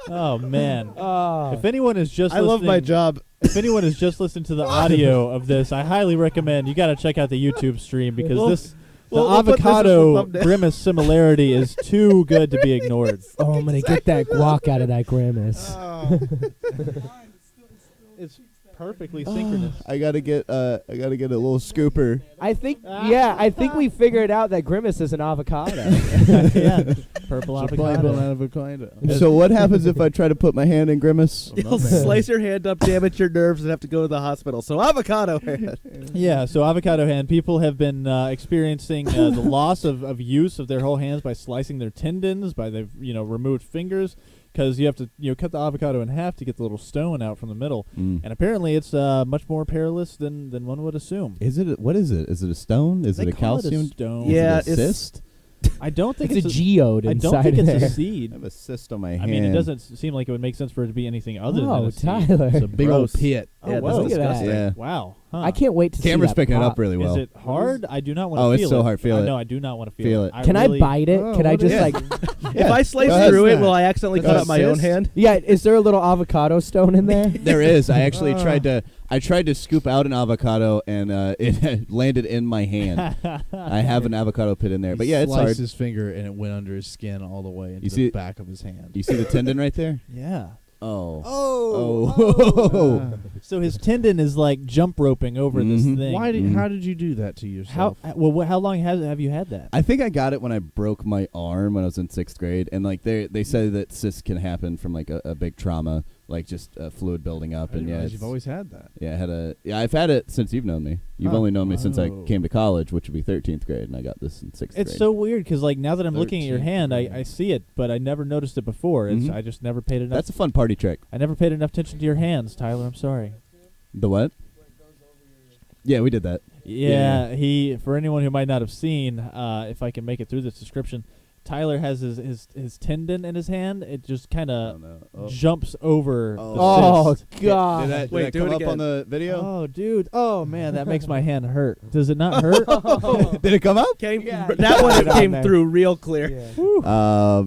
Oh man. Oh. If anyone is just I love my listening- job. If anyone is just listening to the audio of this, I highly recommend you got to check out the YouTube stream because We'll- the we'll put this as the avocado thumbnail. Grimace similarity is too good to be ignored. Oh, I'm gonna get that guac out of that Grimace. It's perfectly synchronous. I gotta get a little scooper. I think, I think we figured out that Grimace is an avocado. Yeah, purple avocado. avocado. So what happens if I try to put my hand in Grimace? You'll slice your hand up, damage your nerves, and have to go to the hospital. So avocado hand. Yeah, so avocado hand. People have been experiencing the loss of use of their whole hands by slicing their tendons, by the removed fingers, because you have to cut the avocado in half to get the little stone out from the middle. Mm. And apparently, it's much more perilous than one would assume. Is it? What is it? Is it a stone? Is They it a call calcium? It a stone. Yeah, Is it a it's- cyst? I don't think It's it's a geode I inside don't think of it's there. a seed. I have a cyst on my I hand. mean, it doesn't seem like it would make sense for it to be anything other than Oh, a seed. Tyler. It's a big old Gross. pit. Oh, Yeah, whoa. that's disgusting. Yeah. Wow. Huh. I can't wait to see Camera's that picking it pop. up really well. Is it hard? I do not want to Oh, feel it. it's so hard. Feel it. No, I do not want to Feel it. it. Can really- I bite it? Oh, Can I what just is like? If I slice Go ahead. through it, That. will I accidentally That's cut up my own assist? hand? Yeah, is there a little avocado stone in there? There is. I actually tried to scoop out an avocado and it landed in my hand. I have an avocado pit in there, but yeah, it's sliced hard. his finger and it went under his skin all the way into You the see- back of his hand. You see the tendon right there? Yeah. Oh. Oh. So his tendon is like jump roping over this Mhm. thing. Why did? Mhm. How did you do that to yourself? How long have you had that? I think I got it when I broke my arm when I was in 6th grade, and like they said that cysts can happen from like a big trauma, like just fluid building up, I didn't and yeah, realize it's- you've always had that. I've had it since you've known me. You've Huh. only known me since I Oh. came to college, which would be 13th grade, and I got this in 6th grade. It's so weird because like now that I'm looking at your 13th hand, I grade. see it, but I never noticed it before. It's Mhm. I just never paid enough. That's a fun party trick. I never paid enough attention to your hands, Tyler. I'm sorry. The what? Yeah, we did that. Yeah, he. For anyone who might not have seen, if I can make it through this description, Tyler has his tendon in his hand. It just kind of Oh. jumps over. Oh. the Oh cyst. God! Did that, Wait, did that do come it up again. on the video? Oh, dude. Oh man, that makes my hand hurt. Does it not hurt? Did it come up? Yeah, That you one got it on came there. through real clear.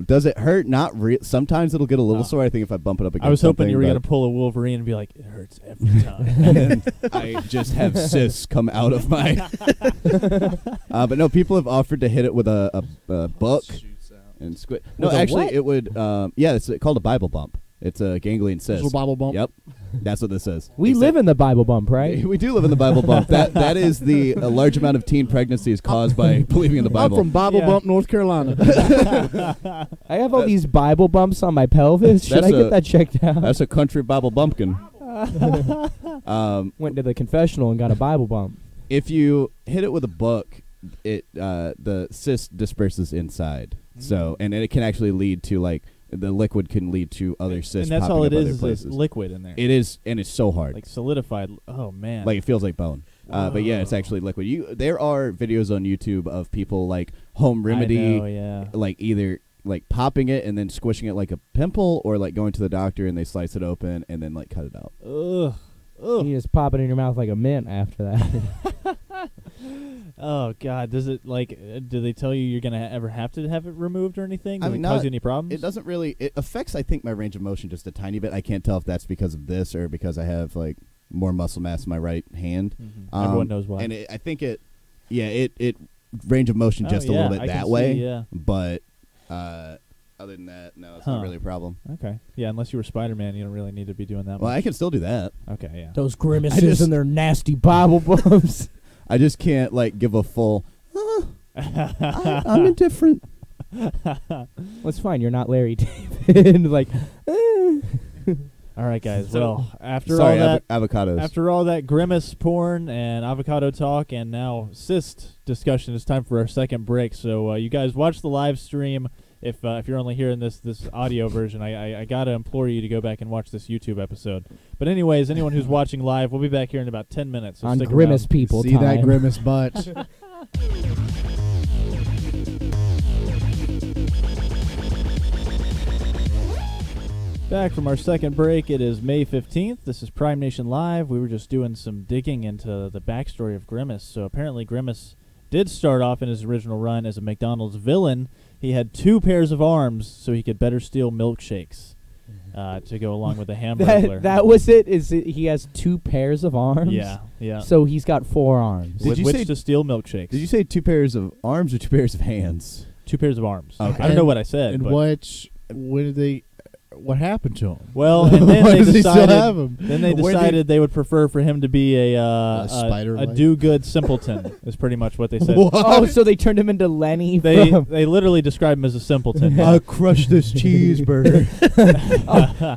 Does it hurt? Not real. Sometimes it'll get a little Oh. sore. I think if I bump it up against I was hoping you were something, gonna pull a Wolverine and be like, it hurts every time. and then I just have cysts come out of my. But no, people have offered to hit it with a book and squid. No, With a actually, what? it would. Yeah, it's called a Bible bump. It's a ganglion cyst. Little Bible bump. Yep, that's what this is. We Except- live in the Bible bump, right? We do live in the Bible bump. That is the a large amount of teen pregnancies caused by believing in the I'm Bible. from Bible Yeah. Bump, North Carolina. I have all these Bible bumps on my pelvis. Should I That's get that checked out? That's a country Bible bumpkin. Went to the confessional and got a Bible bump. If you hit it with a book, it the cyst disperses inside. So and it can actually lead to like the liquid can lead to other cysts. and that's popping all up it other is it's places. liquid in there. It is, and it's so hard. Like solidified. Oh man. Like it feels like bone. But yeah, it's actually liquid. There are videos on YouTube of people like home remedy, I know, yeah. like either like popping it and then squishing it like a pimple, or like going to the doctor and they slice it open and then like cut it out. Ugh. Ugh. You just pop it in your mouth like a mint after that. Oh God. Does it like? Do they tell you you're gonna ever have to have it removed or anything? Does I mean, it cause not- you any problems? It doesn't really. It affects, I think, my range of motion just a tiny bit. I can't tell if that's because of this or because I have like more muscle mass in my right hand. Mhm. Everyone knows why. And I think it range of motion Oh, just a yeah, little bit I can that see, way. yeah. But other than that, no, it's Huh. not really a problem. Okay. Yeah. Unless you were Spider-Man, you don't really need to be doing that. Well, much. I can still do that. Okay. Yeah. Those I grimaces just- and their nasty Bible bumps. I just can't like give a full. I'm indifferent. Well, it's fine. You're not Larry David. Like, All right, guys. So- Well, after Sorry, all that, avocados. after all that Grimace porn and avocado talk and now cyst discussion, it's time for our second break. So you guys watch the live stream. If you're only hearing this audio version, I gotta implore you to go back and watch this YouTube episode. But anyways, anyone who's watching live, we'll be back here in about 10 minutes. So on stick Grimace around. people See time. that Grimace butt. Back from our second break. It is May 15th. This is Prime Nation Live. We were just doing some digging into the backstory of Grimace. So apparently Grimace did start off in his original run as a McDonald's villain. He had 2 pairs of arms so he could better steal milkshakes to go along with the Hamburglar. that was it. He has 2 pairs of arms? Yeah, yeah. So he's got 4 arms. Did With you which say- to steal milkshakes. Did you say 2 pairs of arms or 2 pairs of hands? 2 pairs of arms. Okay. I don't know what I said. And but what happened to him? Well, and then Why they does he still decided. have him? Then they Where did- decided they would prefer for him to be a spider-like? do-good simpleton. Is pretty much what they said. What? Oh, so they turned him into Lenny They from... they literally describe him as a simpleton. I crushed this cheeseburger.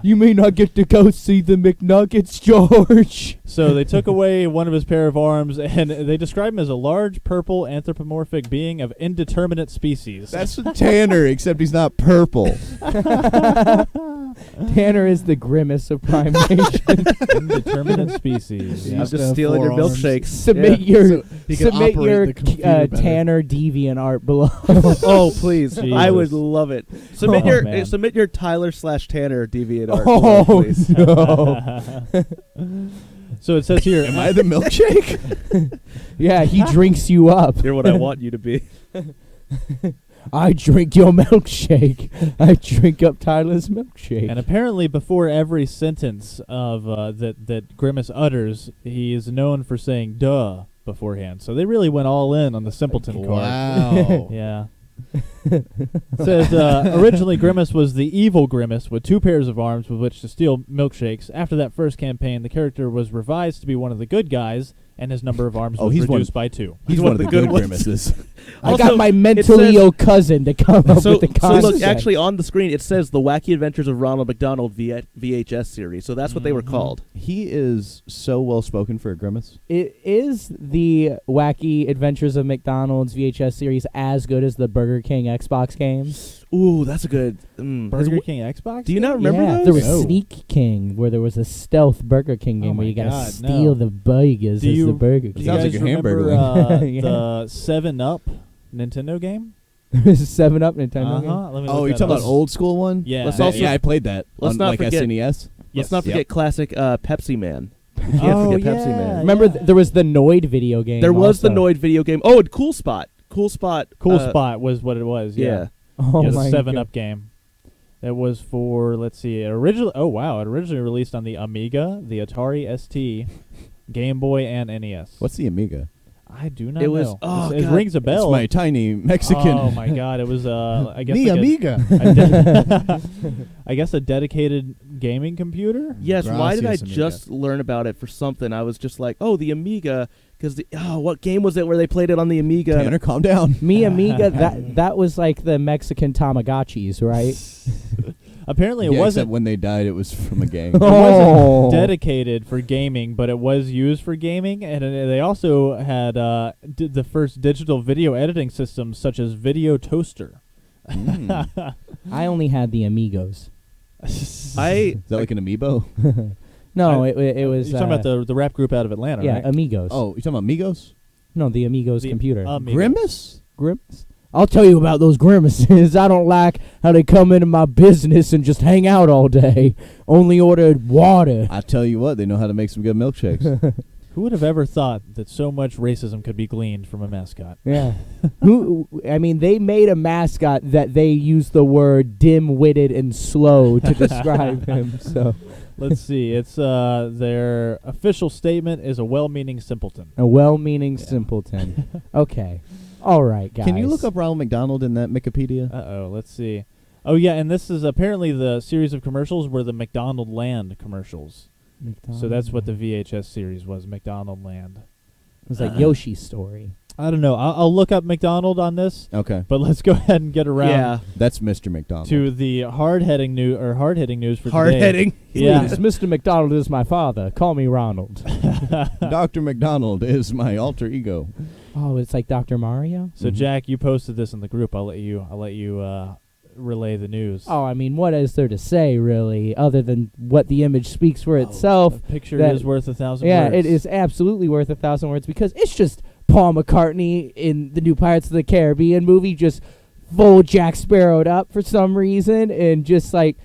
You may not get to go see the McNuggets, George. So they took away one of his pair of arms, and they describe him as a large purple anthropomorphic being of indeterminate species. That's Tanner, except he's not purple. Tanner is the Grimace of Prime Nation. Indeterminate species. I'm Yeah. Used to just have stealing your 4 arms. milkshakes. Submit Yeah, your so he can submit operate your the computer better. Tanner deviant art below. Oh, please. I would Jesus. love it. Submit Oh, your man. submit your Tyler/Tanner deviant art. Oh, below, please. no. So it says here. Am I the milkshake? Yeah, he drinks you up. You're what I want you to be. I drink your milkshake. I drink up Tyler's milkshake. And apparently, before every sentence of that Grimace utters, he is known for saying "duh" beforehand. So they really went all in on the simpleton card. Wow. Yeah. It says originally Grimace was the evil Grimace with 2 pairs of arms with which to steal milkshakes. After that first campaign, the character was revised to be one of the good guys, and his number of arms was he's reduced by 2. He's one of the good Grimaces. I Also, got my it mentally says- ill cousin to come up So, with the so concept. look, actually on the screen it says the Wacky Adventures of Ronald McDonald VHS series. So that's what they were called. He is so well spoken for a Grimace. Is the Wacky Adventures of McDonald's VHS series as good as the Burger King Xbox games? Ooh, that's a good. Burger King Xbox? Do you not game? remember yeah, those? there was No. Sneak King, where there was a stealth Burger King Oh game where my you gotta God, steal no. the burgers Do as you- the Burger Do you King. Sounds guys like a hamburger remember wing. Yeah. the 7-Up Nintendo game? 7-Up Nintendo game. Uh-huh. Let me Oh, look you're that talking up. about old school one? Yeah. Let's that- also- Yeah, I played that let's on not like forget- SNES. Let's not Yep. forget classic Pepsi Man. We can't Oh, forget Pepsi yeah. Man. Remember, yeah. there was the Noid video game. There was the also. Noid video game. Oh, and Cool Spot. Cool Spot. Cool Spot was what it was. Yeah. Oh Yeah, my the 7-Up God. game. It was for, let's see, it originally released on the Amiga, the Atari ST, Game Boy, and NES. What's the Amiga? I do not It was- know. oh, It God. rings a It's bell. my tiny Mexican. Oh my God! It was I guess Me like Amiga. I guess a dedicated gaming computer. Yes, why did I Gracias, Amiga. just learn about it for something? I was just like, oh, the Amiga, because what game was it where they played it on the Amiga? Tanner, calm down. Me Amiga, that was like the Mexican Tamagotchis, right? Apparently, it Yeah, wasn't. except when they died, it was from a gang. It Oh. wasn't dedicated for gaming, but it was used for gaming, and they also had did the first digital video editing systems such as Video Toaster. Mm. I only had the Amigos. Is that like an amiibo? No, it was. You're talking about the rap group out of Atlanta, yeah, right? Amigos. Oh, you talking about Migos? No, the Amigos The computer. Amigos. Grimace? Grimace. I'll tell you about those grimaces. I don't like how they come into my business and just hang out all day. Only ordered water. I tell you what, they know how to make some good milkshakes. Who would have ever thought that so much racism could be gleaned from a mascot? Yeah. I mean, they made a mascot that they used the word dim-witted and slow to describe him. So Let's see. It's their official statement is a well-meaning simpleton. a well-meaning simpleton. Okay. All right, guys. Can you look up Ronald McDonald in that Wikipedia? Uh-oh, let's see. Oh, yeah, and this is apparently the series of commercials were the McDonald Land commercials. So that's what the VHS series was, McDonald Land. It was like Yoshi's story. I don't know. I'll look up McDonald on this, Okay, but let's go ahead and get around Yeah. that's Mr. McDonald. to the hard-hitting news for Hard today. heading. Yeah. Please, Mr. McDonald is my father. Call me Ronald. Dr. McDonald is my alter ego. Oh, it's like Dr. Mario? So Mhm. Jack, you posted this in the group. I'll let you relay the news. Oh, I mean, what is there to say, really, other than what the image speaks for itself? A picture that- is worth 1,000 Yeah, words. it is absolutely worth 1,000 words because it's just Paul McCartney in the new Pirates of the Caribbean movie, just full Jack Sparrowed up for some reason, and just like,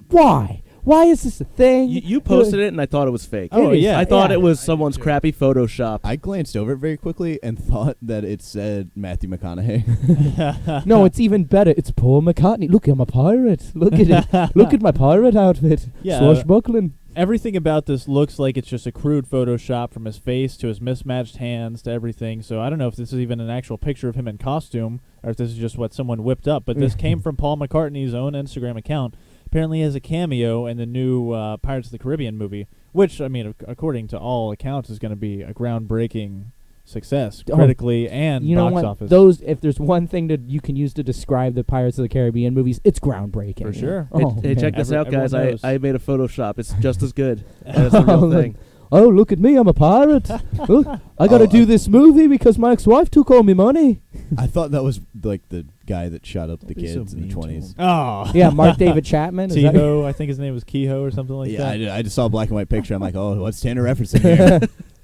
why? Why is this a thing? You posted it, and I thought it was fake. Oh, yeah. I thought yeah. it was someone's crappy Photoshop. I glanced over it very quickly and thought that it said Matthew McConaughey. No, it's even better. It's Paul McCartney. Look, I'm a pirate. Look at it. Look at my pirate outfit. Yeah. Swashbuckling. Everything about this looks like it's just a crude Photoshop, from his face to his mismatched hands to everything. So I don't know if this is even an actual picture of him in costume or if this is just what someone whipped up. But this came from Paul McCartney's own Instagram account. Apparently he has a cameo in the new Pirates of the Caribbean movie, which, I mean, according to all accounts, is going to be a groundbreaking success Oh, critically and You know box what? office. If there's one thing that you can use to describe the Pirates of the Caribbean movies, it's groundbreaking. For sure. Oh, Hey, check man. this out, guys. Everyone knows. I made a Photoshop. It's just as good as the real thing. oh, look at me, I'm a pirate. Look, I got to do this movie because my ex-wife took all my money. I thought that was like the guy that shot up the be so kids in the mean to 20s. him. Oh. Yeah, Mark David Chapman. Is that Kehoe, I think his name was Kehoe or something like Yeah, that. I just saw a black and white picture. I'm like, oh, what's Tanner referencing here?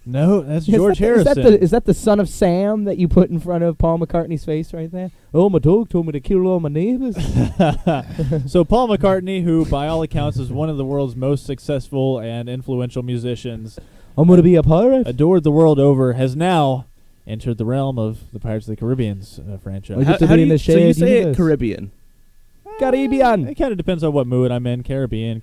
No, that's Is George that Harrison. is that the son of Sam that you put in front of Paul McCartney's face right there? Oh, my dog told me to kill all my neighbors. So Paul McCartney, who by all accounts is one of the world's most successful and influential musicians, I'm going to be a pirate. adored the world over, has now entered the realm of the Pirates of the Caribbean's franchise. We get to be in the so you shared say it universe. Caribbean? Caribbean. It kind of depends on what mood I'm in. Caribbean.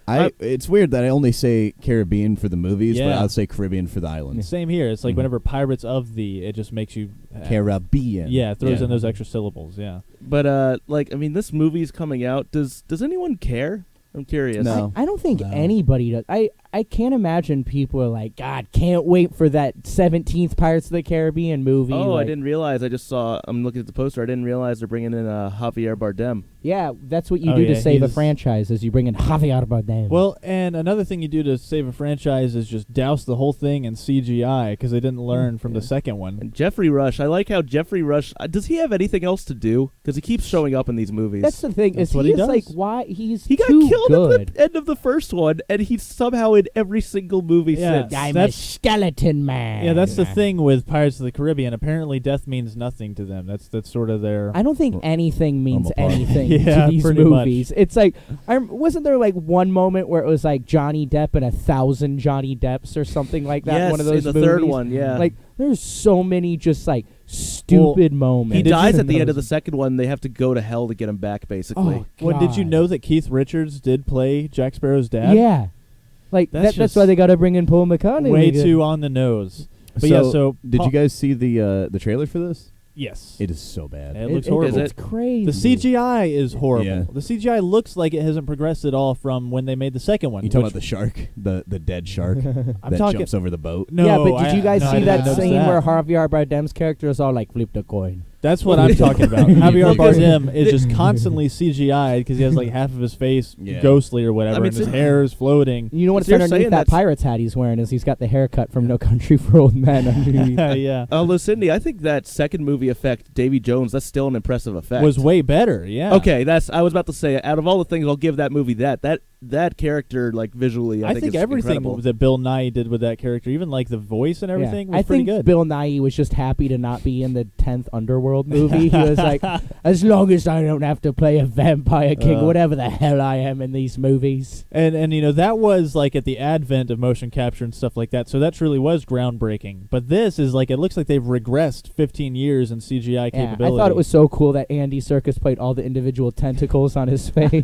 It's weird that I only say Caribbean for the movies, but Yeah. I'll say Caribbean for the islands. Same here. It's like Mhm. whenever Pirates of the, it just makes you Caribbean. Yeah, it throws in those extra syllables. Yeah. But like, I mean, this movie's coming out. Does anyone care? I'm curious. No. I don't think No. anybody does. I can't imagine people are like, God, can't wait for that 17th Pirates of the Caribbean movie. Oh, like, I didn't realize. I just saw. I'm looking at the poster. I didn't realize they're bringing in Javier Bardem. Yeah, that's what you Oh, do yeah, to save a he's- franchise is you bring in Javier Bardem. Well, and another thing you do to save a franchise is just douse the whole thing in CGI because they didn't learn from the second one. And Jeffrey Rush. I like how Jeffrey Rush. Does he have anything else to do? Because he keeps showing up in these movies. that's the thing. That's Is what he he is like does. why he's he got too killed good. at the end of the first one, and he's somehow in every single movie Yeah. since. I'm a That's- skeleton man. Yeah, that's the thing with Pirates of the Caribbean. Apparently, death means nothing to them. That's sort of their. I don't think Well, anything means a pirate. anything Yeah, to these pretty much. movies. It's like, wasn't there like one moment where it was like Johnny Depp and 1,000 Johnny Depps or something like that? Yes, one of those in the movies? third one, yeah. Like, there's so many just like stupid moments. he did dies you- at the end of the second one. They have to go to hell to get him back, basically. Oh, Well, did you God. know that Keith Richards did play Jack Sparrow's dad? Yeah. Like, That's that's just why they got to bring in Paul McCartney. Way again. too on the nose. But So, yeah, so did Paul- you guys see the trailer for this? Yes. It is so bad. It looks It- horrible. It's crazy. The CGI is horrible. Yeah. The CGI looks like it hasn't progressed at all from when they made the second one. You talking which- about the shark, the dead shark I'm that talking. jumps over the boat? No, yeah, but did you guys no, I see didn't that notice scene that. where Javier Bardem's character is all like, flip the coin? That's what I'm talking about. Javier Well, 'cause Bardem is just constantly CGI'd because he has like half of his face Yeah. ghostly or whatever, I mean, and his so- hair is floating. You know what's So you're underneath saying that that's- pirate's hat he's wearing is he's got the haircut from No Country for Old Men underneath. Yeah. Although, Cindy, I think that second movie effect, Davy Jones, that's still an impressive effect. Was way better. Yeah. Okay, I was about to say, out of all the things, I'll give that movie that character, like, visually, I think is everything incredible. that Bill Nye did with that character, even like the voice and everything, was I pretty think good. Bill Nye was just happy to not be in the 10th Underworld movie. He was like, as long as I don't have to play a vampire king, whatever the hell I am in these movies. And you know that was like at the advent of motion capture and stuff like that, so that truly was groundbreaking. But this is like it looks like they've regressed 15 years in CGI Yeah, I capability. thought it was so cool that Andy Serkis played all the individual tentacles on his face.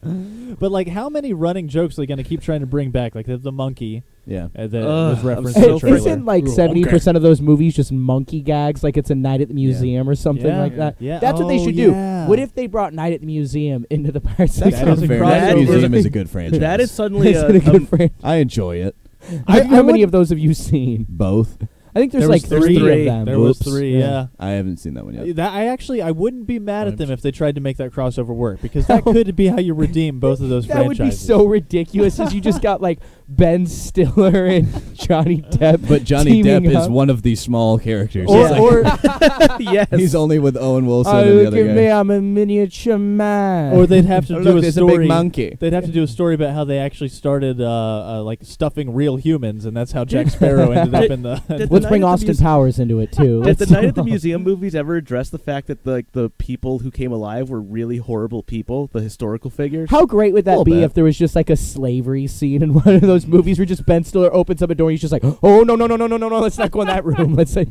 But like, how many running jokes are they going to keep trying to bring back? Like the monkey Yeah. that Ugh, was I'm referenced so in the trailer. Isn't like Ooh, 70% of those movies just monkey gags, like it's a night at the museum or something Yeah. like that? Yeah. That's what they Oh, should do. yeah. What if they brought Night at the Museum into the Pirates of the That is Caribbean? a Fair. crossover. That museum is a good franchise. That is suddenly Is it a good franchise? I enjoy it. How many of those have you seen? Both. I think there's There like was three three. of them. There was Whoops. 3, yeah. I haven't seen that one yet. That I wouldn't be mad at them if they tried to make that crossover work because that could be how you redeem both of those That would franchises. be so ridiculous as you just got like Ben Stiller and Johnny Depp. But Johnny Depp teaming is up. one of the small characters. Or, He's, like- or yes. he's only with Owen Wilson oh, and the look other at guy. me, I'm a miniature man. Or they'd have to Oh, do look, a there's story. a big monkey. They'd have to do a story about how they actually started like stuffing real humans, and that's how Jack Sparrow ended up in the. Did Let's the bring Night at the Austin Muse- Powers into it too. Did the Let's- Night at the Museum movies ever address the fact that the people who came alive were really horrible people, the historical figures? How great would that Little be bit. if there was just like a slavery scene in one of those movies where just Ben Stiller opens up a door and he's just like, oh no, let's not go in that room. Let's say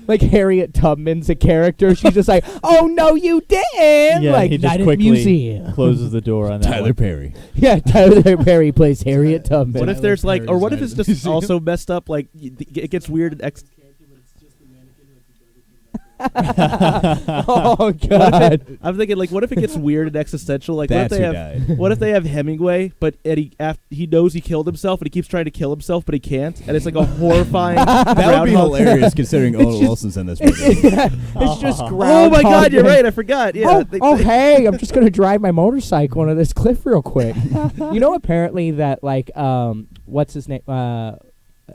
like Harriet Tubman's a character. She's just like, oh no, you didn't. Yeah, like he just Night at the quickly Museum. closes the door on that. Tyler one. Perry. Yeah, Tyler Perry plays Harriet Tubman. What if there's like, or what if it's just Museum. also messed up? Like it gets weird. Oh God. I'm thinking, like, what if it gets weird and existential? Like, That's what if who they have? died. What if they have Hemingway, but he knows he killed himself, and he keeps trying to kill himself, but he can't, and it's like a horrifying. That would be Groundhog- hilarious considering Owen just- Wilson's in this movie. It's just Oh Groundhog my God, you're Day. right. I forgot. Yeah. Hey, I'm just gonna drive my motorcycle onto this cliff real quick. You know, apparently that like what's his name?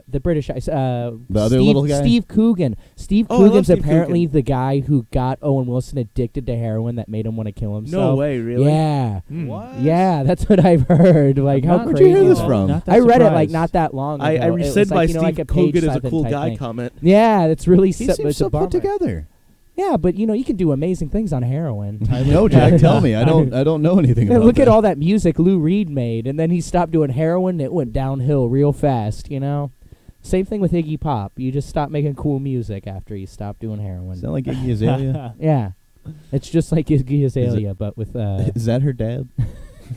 The British guy, The other little guy? Steve Coogan. Steve Oh, I love Coogan's Steve apparently Coogan. the guy who got Owen Wilson addicted to heroin that made him want to kill himself. No way, really? Yeah. What? Yeah, that's what I've heard. Like, how Not- Where'd crazy you hear is this that? from? Not that I read it like surprised. not that long ago. I It was rescind my like, you know, like Steve a page Coogan is a seven cool type guy thing. comment. Yeah, it's really He it's seems a so bummer. put together. Yeah, but you know, you can do amazing things on heroin. No, Jack, tell me. I don't know anything Yeah, about look that. at all that music Lou Reed made, and then he stopped doing heroin, and it went downhill real fast, you know? Same thing with Iggy Pop. You just stop making cool music after you stop doing heroin. Sound like Iggy Azalea? Yeah. It's just like Iggy Azalea, but with... Is that her dad?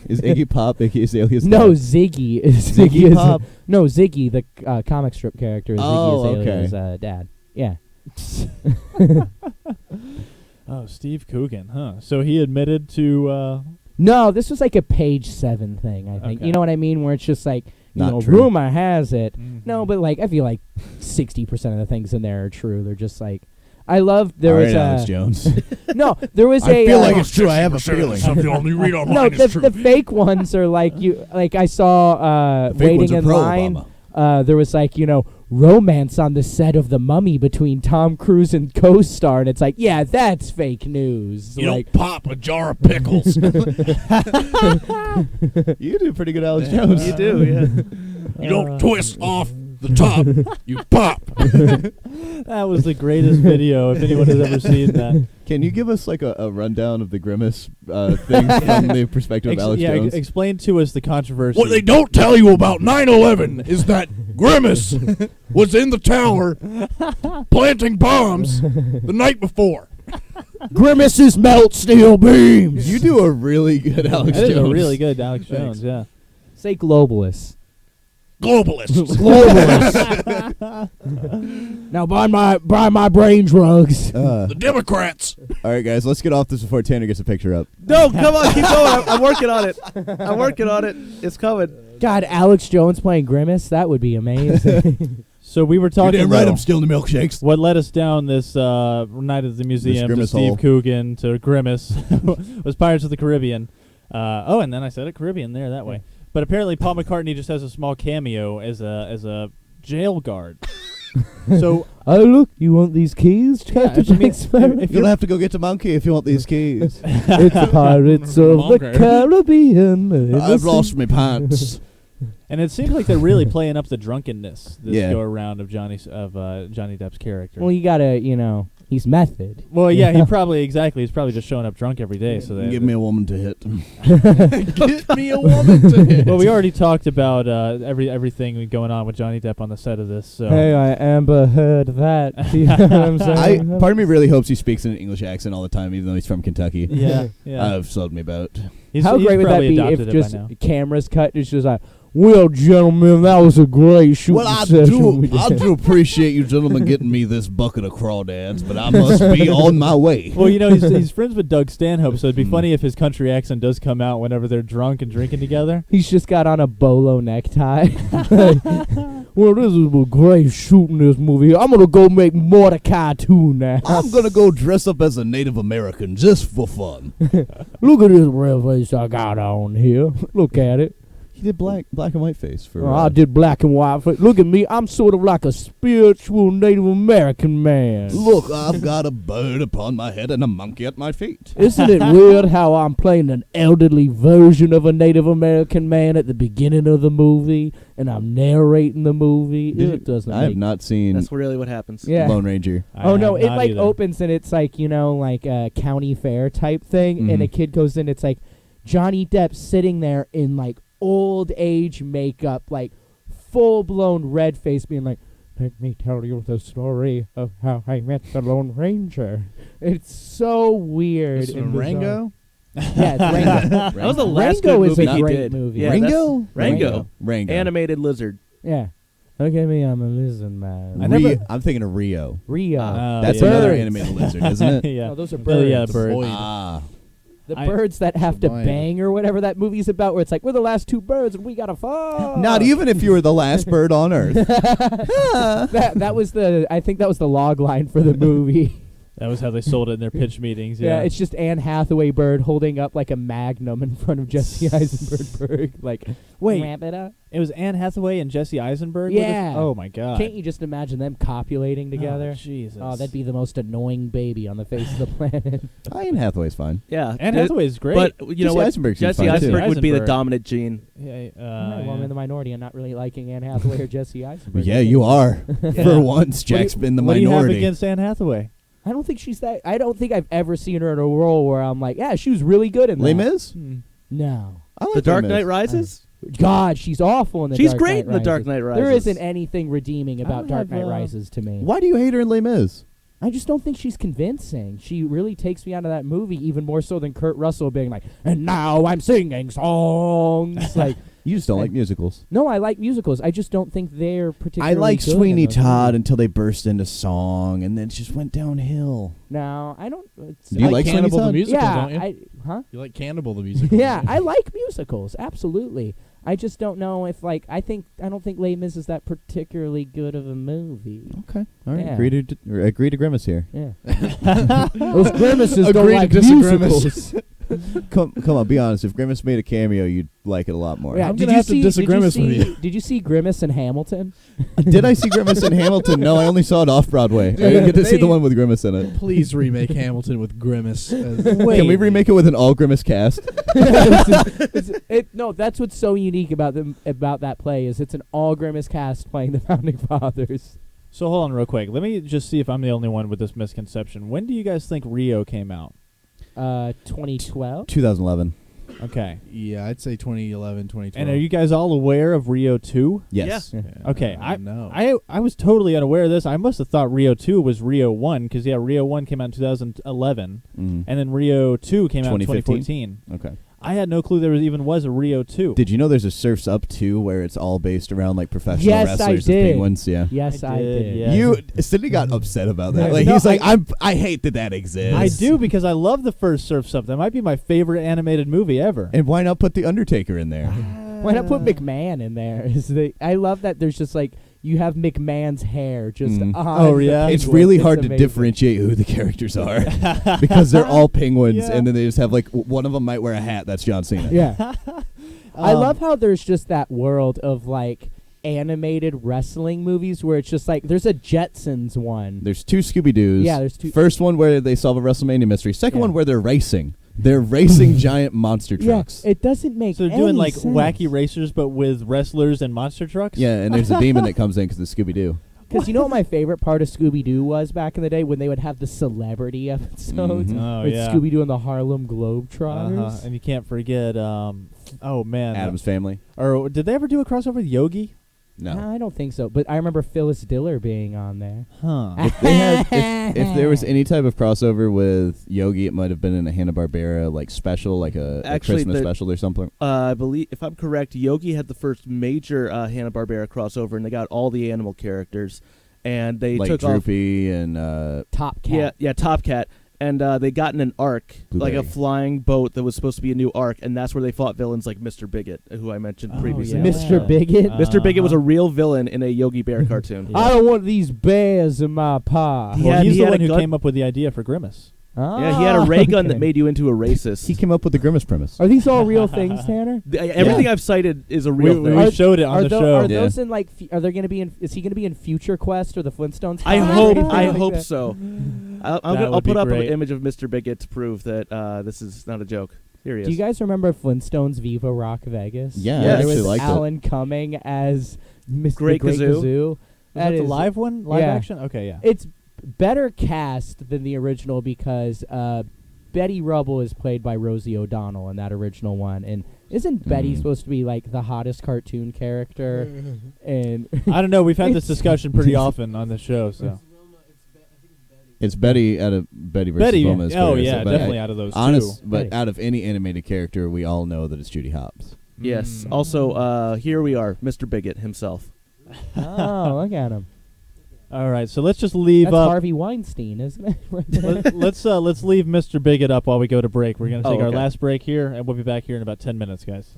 Is Iggy Pop Iggy Azalea's no, dad? Ziggy. Is Ziggy is- Pop? No, Ziggy, the comic strip character, is Oh, Iggy okay. Azalea's dad. Yeah. Oh, Steve Coogan, huh? So he admitted to. No, this was like a page 7 thing, I think. Okay. You know what I mean? Where it's just like, you Not know, true. rumor has it. Mhm. No, but like I feel like 60% of the things in there are true. They're just like, I love there All was right, Alex Jones. no, there was I a feel like it's true. I have a feeling. no, the fake ones are like you like I saw The fake ones waiting are in pro-Obama. line. There was like, you know, romance on the set of The Mummy between Tom Cruise and co-star, and it's like, yeah, that's fake news. Like, pop a jar of pickles. You do pretty good, Alex Jones. You do, yeah. You don't twist off the top. You pop. That was the greatest video if anyone has ever seen that. Can you give us like a rundown of the Grimace thing from the perspective of Alex Jones? Explain to us the controversy. What they don't tell you about 9/11 is that Grimace was in the tower planting bombs the night before. Grimace's melt steel beams. You do a really good Alex That is Jones. a really good Alex Thanks. Jones, yeah. say globalists. Globalists. Now buy my brain drugs. The Democrats. All right, guys, let's get off this before Tanner gets a picture up. No, come on, keep going. I'm working on it. I'm working on it. It's coming. God, Alex Jones playing Grimace, that would be amazing. So we were talking right, about I'm stealing the milkshakes. what led us down this night at the museum to Grimace Steve hole. Coogan to Grimace was Pirates of the Caribbean. And then I said it Caribbean there that way. But apparently Paul McCartney just has a small cameo as a jail guard. So Oh, look, you want these keys, Captain I mean, Jack Sparrow? if You'll have to go get the monkey if you want these keys. It's Pirates of the Monkey. Caribbean. I've lost my pants. And it seems like they're really playing up the drunkenness this Yeah. go around of Johnny Depp's character. Well, you gotta, you know, he's method. Well, yeah, he's probably just showing up drunk every day. So Give me a woman to hit. Give me a woman to hit. well, we already talked about everything going on with Johnny Depp on the set of this. So Hey, I Amber Heard that. You know what I'm saying? Part of me really hopes he speaks in an English accent all the time, even though he's from Kentucky. yeah. I've sold me about. How he's great would that probably be adopted if it just by now. cameras cut? It's just like, well, gentlemen, that was a great shooting session. we I did." do appreciate you gentlemen getting me this bucket of crawdads, but I must be on my way. Well, you know, he's friends with Doug Stanhope, so it'd be funny if his country accent does come out whenever they're drunk and drinking together. He's just got on a bolo necktie. Well, this is a great shooting this movie. I'm gonna go make Mordecai 2 now. I'm gonna go dress up as a Native American just for fun. Look at this red face I got on here. Look at it. He did black and white face for. I did black and white. Look at me. I'm sort of like a spiritual Native American man. Look, I've got a bird upon my head and a monkey at my feet. Isn't it weird how I'm playing an elderly version of a Native American man at the beginning of the movie, and I'm narrating the movie? It doesn't. I have make not seen That's really what happens. Yeah. Lone Ranger. Oh no! have It not like either. opens and it's like, you know, like a county fair type thing, and a Mhm. kid goes in. It's like Johnny Depp sitting there in like old age makeup, like full blown red face, being like, "Let me tell you the story of how I met the Lone Ranger." It's so weird. This and one Rango? bizarre. Yeah, it's Rango. That was the last Rango good is movie a he great did. movie. Yeah, Rango? that's- Rango. Rango. Animated lizard. Yeah. Look at me, I'm a lizard man. I'm thinking of Rio. Rio. That's the another birds. animated lizard, isn't it? yeah. No, those are Oh, birds. yeah, birds. Void. The birds that have to Void. bang or whatever that movie's about, where it's like, we're the last two birds and we gotta fuck. Not even if you were the last bird on Earth. that was I think that was the log line for the movie. That was how they sold it in their pitch meetings. Yeah, Yeah, it's just Anne Hathaway bird holding up like a magnum in front of Jesse Eisenberg. Like, Wait. wrap it up. it was Anne Hathaway and Jesse Eisenberg. with Yeah. us? Oh my god. Can't you just imagine them copulating together? Oh, Jesus. Oh, that'd be the most annoying baby on the face of the planet. Anne Hathaway's fine. Yeah, Anne Hathaway is great. But you know Jesse what? Eisenberg seems Jesse fine, too. Eisenberg would be the Eisenberg. dominant gene. yeah, Alright, well, I'm yeah. in the minority and not really liking Anne Hathaway or Jesse Eisenberg. Yeah, you are. Yeah. For once, What do you- Jack's been the what do you have minority. against Anne Hathaway? I don't think she's that. I don't think I've ever seen her in a role where I'm like, yeah, she was really good in Les that. Mis? No. I like The Dark Les Mis. Knight Rises. God, she's awful in the She's Dark great Knight in The Dark Rises. Knight Rises. There isn't anything redeeming about I Dark have, Knight Rises to me. Why do you hate her in Les Mis? I just don't think she's convincing. She really takes me out of that movie even more so than Kurt Russell being like, and now I'm singing songs. Like, You just don't like musicals. no, I like musicals. I just don't think they're particularly I like good in Sweeney those Todd movies. until they burst into song, and then it just went downhill. No, I don't. It's, Do you like Sweeney Cannibal the Todd? musical, yeah, don't you? Huh? You like Cannibal the musical? Yeah, I like musicals. Absolutely. I just don't know if like I don't think Les Mis is that particularly good of a movie. Okay, all right. Yeah. Agree to Grimace here. Yeah. Those grimaces don't Agree to like disagree. musicals. Come on, be honest. If Grimace made a cameo, you'd like it a lot more. Yeah, I'm did gonna you have to see- disagree did with see- you. Did you see Grimace in Hamilton? Did I see Grimace in Hamilton? No, I only saw it off Broadway. I didn't get to see the one with Grimace in it. Please remake Hamilton with Grimace. As Can we remake it with an all Grimace cast? No, that's what's so unique about that play is it's an all Grimace cast playing the founding fathers. So hold on real quick. Let me just see if I'm the only one with this misconception. When do you guys think Rio came out? 2012. 2011. Okay. Yeah, I'd say 2011, 2012. And are you guys all aware of Rio 2? Yes. Yeah. Okay, no. I was totally unaware of this. I must have thought Rio 2 was Rio 1 because, yeah, Rio 1 came out in 2011, Mhm. and then Rio 2 came out in 2015? 2014. Okay. I had no clue there was a Rio 2. Did you know there's a Surf's Up 2 where it's all based around like professional Yes, I wrestlers as did. penguins? Yeah. Yes, I I did, did. yeah. Sidney got upset about that. Yeah. Like No, he's like, I hate that exists. I do because I love the first Surf's Up. That might be my favorite animated movie ever. And why not put the Undertaker in there? Why not put McMahon in there? I love that there's just like you have McMahon's hair just Mm. on Oh, the yeah? It's penguin. really hard to amazing. differentiate who the characters are because they're all penguins, Yeah. and then they just have like one of them might wear a hat. That's John Cena. Yeah. I Um, love how there's just that world of like animated wrestling movies where it's just like there's a Jetsons one. There's two Scooby Doos. Yeah, there's two. First one where they solve a WrestleMania mystery. Second Yeah. one where they're racing. They're racing giant monster Yeah, trucks. it doesn't make So they're any doing like sense. wacky racers, but with wrestlers and monster trucks. Yeah, and there's a demon that comes in because it's Scooby Doo. Because you know what my favorite part of Scooby Doo was back in the day when they would have the celebrity episodes Mhm. Oh with yeah. Scooby Doo and the Harlem Globetrotters. Uh-huh. And you can't forget. Oh man. Adam's Family. Or did they ever do a crossover with Yogi? No. I don't think so, but I remember Phyllis Diller being on there. Huh. If they had, if there was any type of crossover with Yogi, it might have been in a Hanna-Barbera like special, like a Actually, Christmas the- special or something. I believe, if I'm correct, Yogi had the first major Hanna-Barbera crossover, and they got all the animal characters, and they Like took off. Droopy and Top Cat. Yeah, Top Cat. And they got in an ark, like a Blueberry. flying boat that was supposed to be a new ark, and that's where they fought villains like Mr. Bigot, who I mentioned Oh, previously. yeah. Mr. Bigot. Mr. Bigot was a Uh-huh. real villain in a Yogi Bear cartoon. I don't want these bears in my pie. He Well, had- he's he the had one a who gun- came up with the idea for Grimace. Yeah, he had a ray gun okay. that made you into a racist. he came up with the Grimace premise. Are these all real things, Tanner? Everything I've cited is a real We thing. showed it on the show. Are Yeah. those in like? Are they going to be in? Is he going to be in Future Quest or the Flintstones? I or hope. anything I like hope that? so. I'll That would put be up an great. image of Mr. Bigot to prove that this is not a joke. Here he is. Do you guys remember Flintstones Viva Rock Vegas? Yeah, I There actually was liked it. Alan Cumming as Mr. Great Great Gazoo. Gazoo. Was that the is- live one? Live yeah. action? Okay, yeah. It's better cast than the original because Betty Rubble is played by Rosie O'Donnell in that original one, and isn't Betty Mhm. supposed to be like the hottest cartoon character? And I don't know. We've had this discussion pretty often on the show. So It's Betty out of Betty versus Betty. Gomez. Oh where is yeah, it? But definitely out of those honest, two. but Betty. out of any animated character, we all know that it's Judy Hopps. Yes. Mm. Also, here we are, Mr. Bigot himself. Oh, look at him. All right, so let's just leave That's up. Harvey Weinstein, isn't it? Let's leave Mr. Bigot up while we go to break. We're gonna take our okay. last break here, and we'll be back here in about 10 minutes, guys.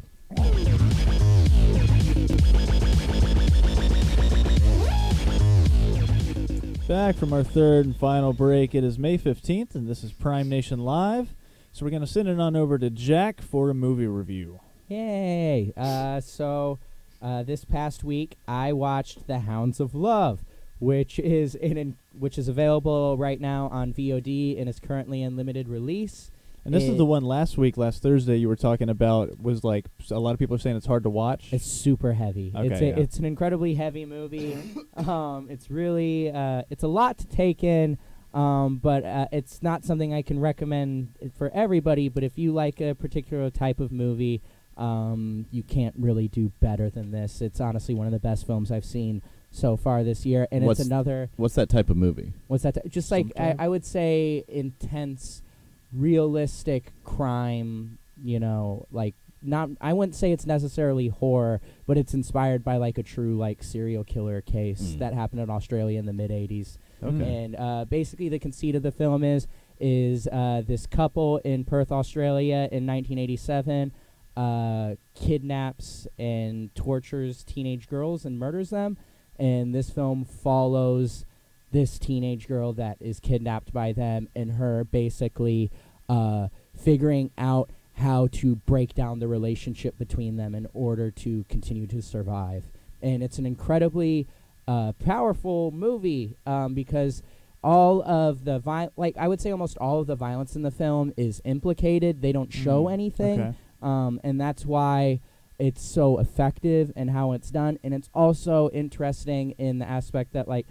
Back from our third and final break. It is May 15th, and this is Prime Nation Live. So we're gonna send it on over to Jack for a movie review. Yay! So this past week, I watched The Hounds of Love, which is available right now on VOD and is currently in limited release. And this is the one last Thursday, you were talking about. Was like a lot of people are saying it's hard to watch. It's super heavy. Okay, It's an incredibly heavy movie. It's really it's a lot to take in. But it's not something I can recommend for everybody. But if you like a particular type of movie, you can't really do better than this. It's honestly one of the best films I've seen so far this year, and What's it's another. What's that type of movie? What's that? Just like I would say, intense, realistic crime. You know, like not. I wouldn't say it's necessarily horror, but it's inspired by like a true like serial killer case that happened in Australia in the mid '80s. Okay. And basically, the conceit of the film is this couple in Perth, Australia, in 1987, kidnaps and tortures teenage girls and murders them. And this film follows this teenage girl that is kidnapped by them and her basically figuring out how to break down the relationship between them in order to continue to survive. And it's an incredibly powerful movie because all of the I would say almost all of the violence in the film is implicated. They don't show anything. Okay. And that's why it's so effective and how it's done. And it's also interesting in the aspect that, like,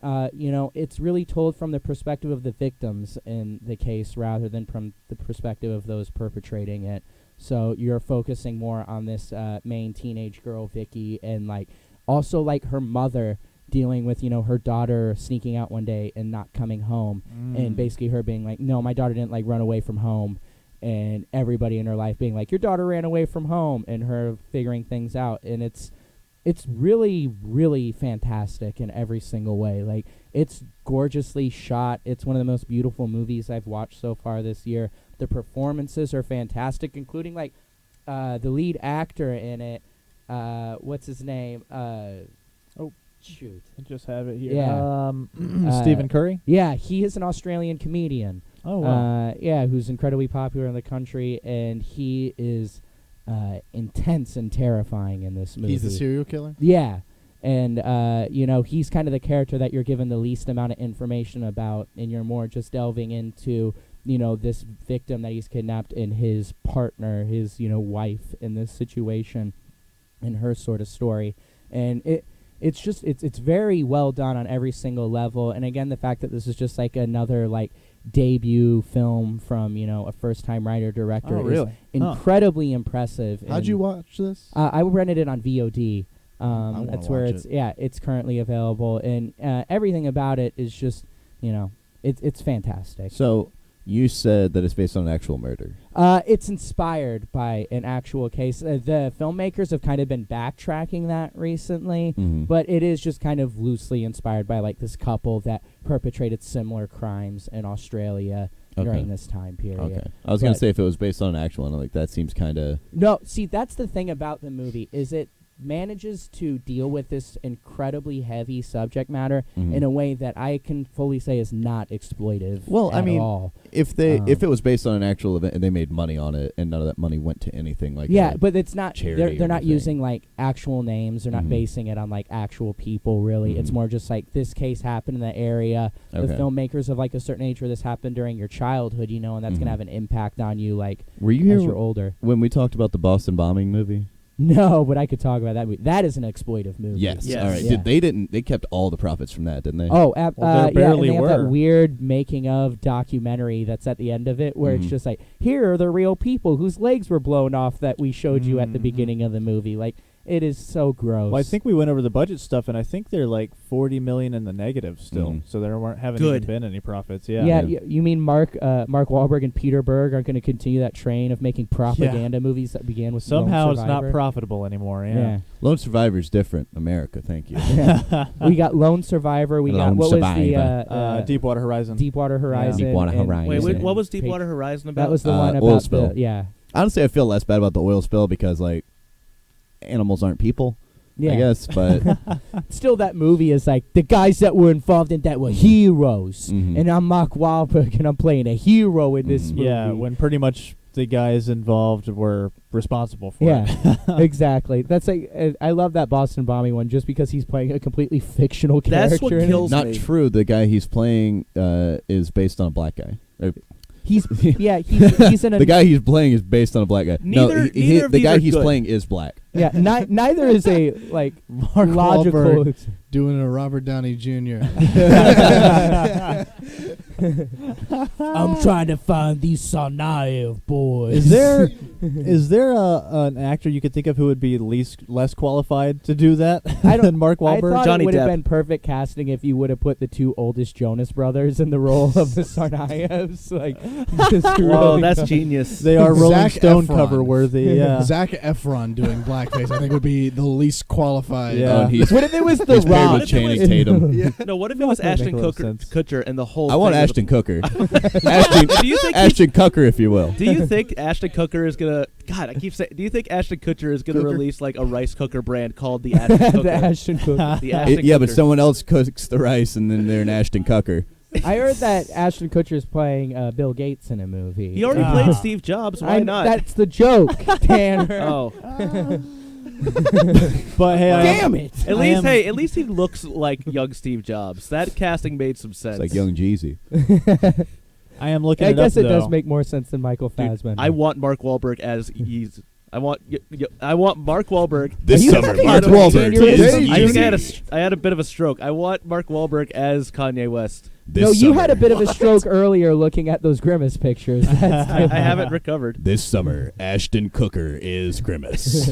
it's really told from the perspective of the victims in the case rather than from the perspective of those perpetrating it. So you're focusing more on this main teenage girl, Vicky, and, like, also, like, her mother dealing with, her daughter sneaking out one day and not coming home. And basically her being like, no, my daughter didn't, like, run away from home. And everybody in her life being like, your daughter ran away from home, and her figuring things out. And it's really, really fantastic in every single way. Like, it's gorgeously shot. It's one of the most beautiful movies I've watched so far this year. The performances are fantastic, including, like, the lead actor in it. What's his name? Shoot. I just have it here. Yeah. Stephen Curry? Yeah, he is an Australian comedian. Oh, wow. Who's incredibly popular in the country, and he is intense and terrifying in this movie. He's a serial killer? Yeah. And, he's kind of the character that you're given the least amount of information about, and you're more just delving into, this victim that he's kidnapped and his partner, his, wife in this situation, and her sort of story. And it's very well done on every single level. And again, the fact that this is just like another, like, debut film from, a first-time writer-director is incredibly impressive. How'd you watch this? I rented it on VOD. That's where watch it's currently available, and everything about it is just, it's fantastic. So you said that it's based on an actual murder. It's inspired by an actual case. The filmmakers have kind of been backtracking that recently, but it is just kind of loosely inspired by, like, this couple that perpetrated similar crimes in Australia during this time period. Okay. I was going to say if it was based on an actual one, like, that seems kind of... No, see, that's the thing about the movie, is it manages to deal with this incredibly heavy subject matter in a way that I can fully say is not exploitive. Well, at I mean, all. if it was based on an actual event and they made money on it, and none of that money went to anything like but it's not. charity They're or not anything. using, like, actual names. They're not basing it on, like, actual people. Really, it's more just like this case happened in the area. The filmmakers of, like, a certain age where this happened during your childhood, and that's gonna have an impact on you, like, Were you here as you're older. when we talked about the Boston bombing movie? No, but I could talk about that movie. That is an exploitive movie. Yes. Yes. All right. Yeah. They kept all the profits from that, didn't they? Oh, Well, there and barely they have that were. weird making of documentary that's at the end of it, where it's just like, here are the real people whose legs were blown off that we showed you at the beginning of the movie. Like, It is so gross. Well, I think we went over the budget stuff, and I think they're like $40 million in the negative still. Mhm. So there haven't Good. even been any profits. Yeah. Yeah, you mean Mark Wahlberg and Peter Berg are going to continue that train of making propaganda movies that began with Somehow Lone it's not Survivor? profitable anymore. Yeah. Lone Survivor's different. America, thank you. We got Lone Survivor. We got Lone what Survivor. was the Deepwater Horizon. Deepwater Horizon. Deepwater and- Horizon. Wait, Yeah. what was Deepwater Horizon about? That was the one oil about spill. yeah. Honestly, I feel less bad about the oil spill because like animals aren't people. Yeah. I guess, but Still, that movie is like the guys that were involved in that were heroes, Mhm. and I'm Mark Wahlberg, and I'm playing a hero in this Mhm. movie. Yeah, when pretty much the guys involved were responsible for Yeah, it. exactly. That's like I love that Boston Bombing one just because he's playing a completely fictional character. That's what in it. kills not me. true. The guy he's playing is based on a black guy. He's he's in a The guy he's playing is based on a black guy. Neither- no, neither of the these guy are he's good. playing is black. yeah. Neither is a like Mark logical. Wahlberg doing a Robert Downey Jr. I'm trying to find these Sarnaev boys. Is there an actor you could think of who would be less qualified to do that I don't- than Mark I Wahlberg? thought Johnny it would have Depp. been perfect casting if you would have put the two oldest Jonas brothers in the role of the Sarnaevs. Like, just Whoa, really that's go- genius. They are Rolling Zac Stone Efron. cover worthy. Yeah. Zac Efron doing blackface, I think, would be the least qualified. Yeah. And he's, What if it was the he's paired Rock? with Channing Tatum. No, what if it was That Ashton makes a little sense. Kutcher and the whole I want thing was- Ashton Kutcher. Ashton, Do you think Ashton Kutcher, if you will. Do you think Ashton Kutcher is gonna? God, I keep saying. Do you think Ashton Kutcher is gonna release like a rice cooker brand called the Ashton Kutcher? the Ashton Kutcher. The Ashton Yeah, but Kutcher. someone else cooks the rice, and then they're an Ashton Kutcher. I heard that Ashton Kutcher's playing Bill Gates in a movie. He already Ah. played Steve Jobs. Why not? That's the joke, Tanner. Oh, But hey, Damn it! at I least am- hey, at least he looks like young Steve Jobs. That casting made some sense. It's like young Jeezy. I am looking I it guess up, it does though. make more sense than Michael Dude, Fassbender. I want Mark Wahlberg as he's. I want Mark Wahlberg. This Are you summer, having Mark a Wahlberg aneurysm? is I think Jeezy. I had a bit of a stroke. I want Mark Wahlberg as Kanye West. No, This you summer- had a bit of a stroke earlier looking at those Grimace pictures. That's I haven't recovered. This summer, Ashton Kutcher is Grimace.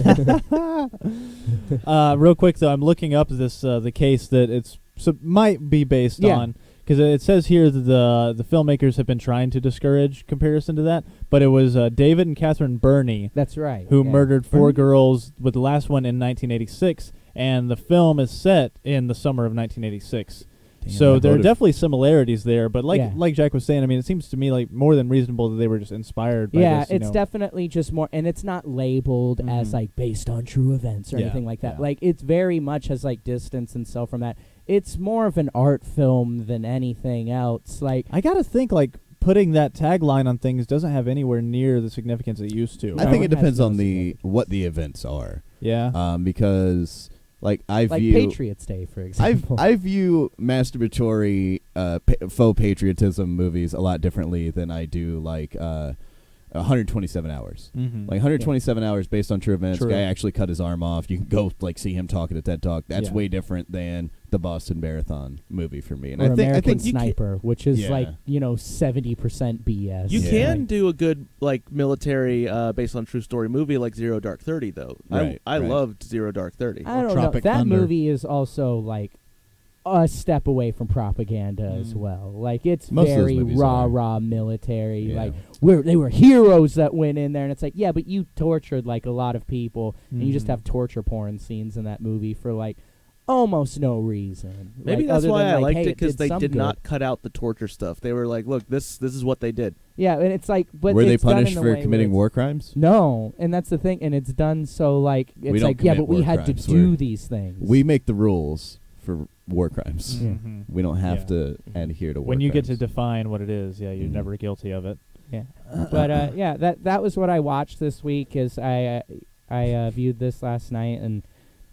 Real quick though, I'm looking up this the case that might be based Yeah. on, because it says here that the filmmakers have been trying to discourage comparison to that, but it was David and Catherine Burney That's right. who yeah. murdered 4 girls, with the last one in 1986, and the film is set in the summer of 1986. So there are definitely similarities there, but like Jack was saying, I mean, it seems to me like more than reasonable that they were just inspired by Yeah, this. you it's know. definitely just more, and it's not labeled as Mhm. like based on true events or Yeah, anything like that. yeah. Like it's very much has like distance and so from that. It's more of an art film than anything else. Like I gotta think like putting that tagline on things doesn't have anywhere near the significance it used to. I think it Has depends no on what the events are. Yeah. Because like I like view Patriots Day, for example. I view masturbatory faux patriotism movies a lot differently than I do like 127 hours. Mm-hmm. Like 127 hours based on true events. True. Guy actually cut his arm off. You can go like see him talking at TED Talk. That's Yeah. way different than the Boston Marathon movie for me. And or I think American you can- Sniper, which is Yeah. like 70% BS. You Yeah. can do a good like military based on true story movie like Zero Dark 30 though. Right, I right. loved Zero Dark 30. I don't know. Tropic That Thunder. movie is also like a step away from propaganda as well. Like it's Most of those very movies rah are. rah military. Yeah. Like they were heroes that went in there, and it's like, yeah, but you tortured like a lot of people, and you just Mhm. have torture porn scenes in that movie for like almost no reason. Maybe Like, that's other why than, I like, liked hey, it because they some did good. not cut out the torture stuff. They were like, look, this is what they did. Yeah, and it's like, but were they it's done in punished a for way where committing it's- war crimes? No, and that's the thing, and it's done so like it's don't like, yeah, commit but we war had crimes. to do We're- these things. We make the rules for war crimes. Yeah. Mhm. We don't have Yeah. to adhere to war When you get to crimes. define what it is, yeah, you're Mhm. never guilty of it. Yeah, but yeah, that was what I watched this week. Is I viewed this last night, and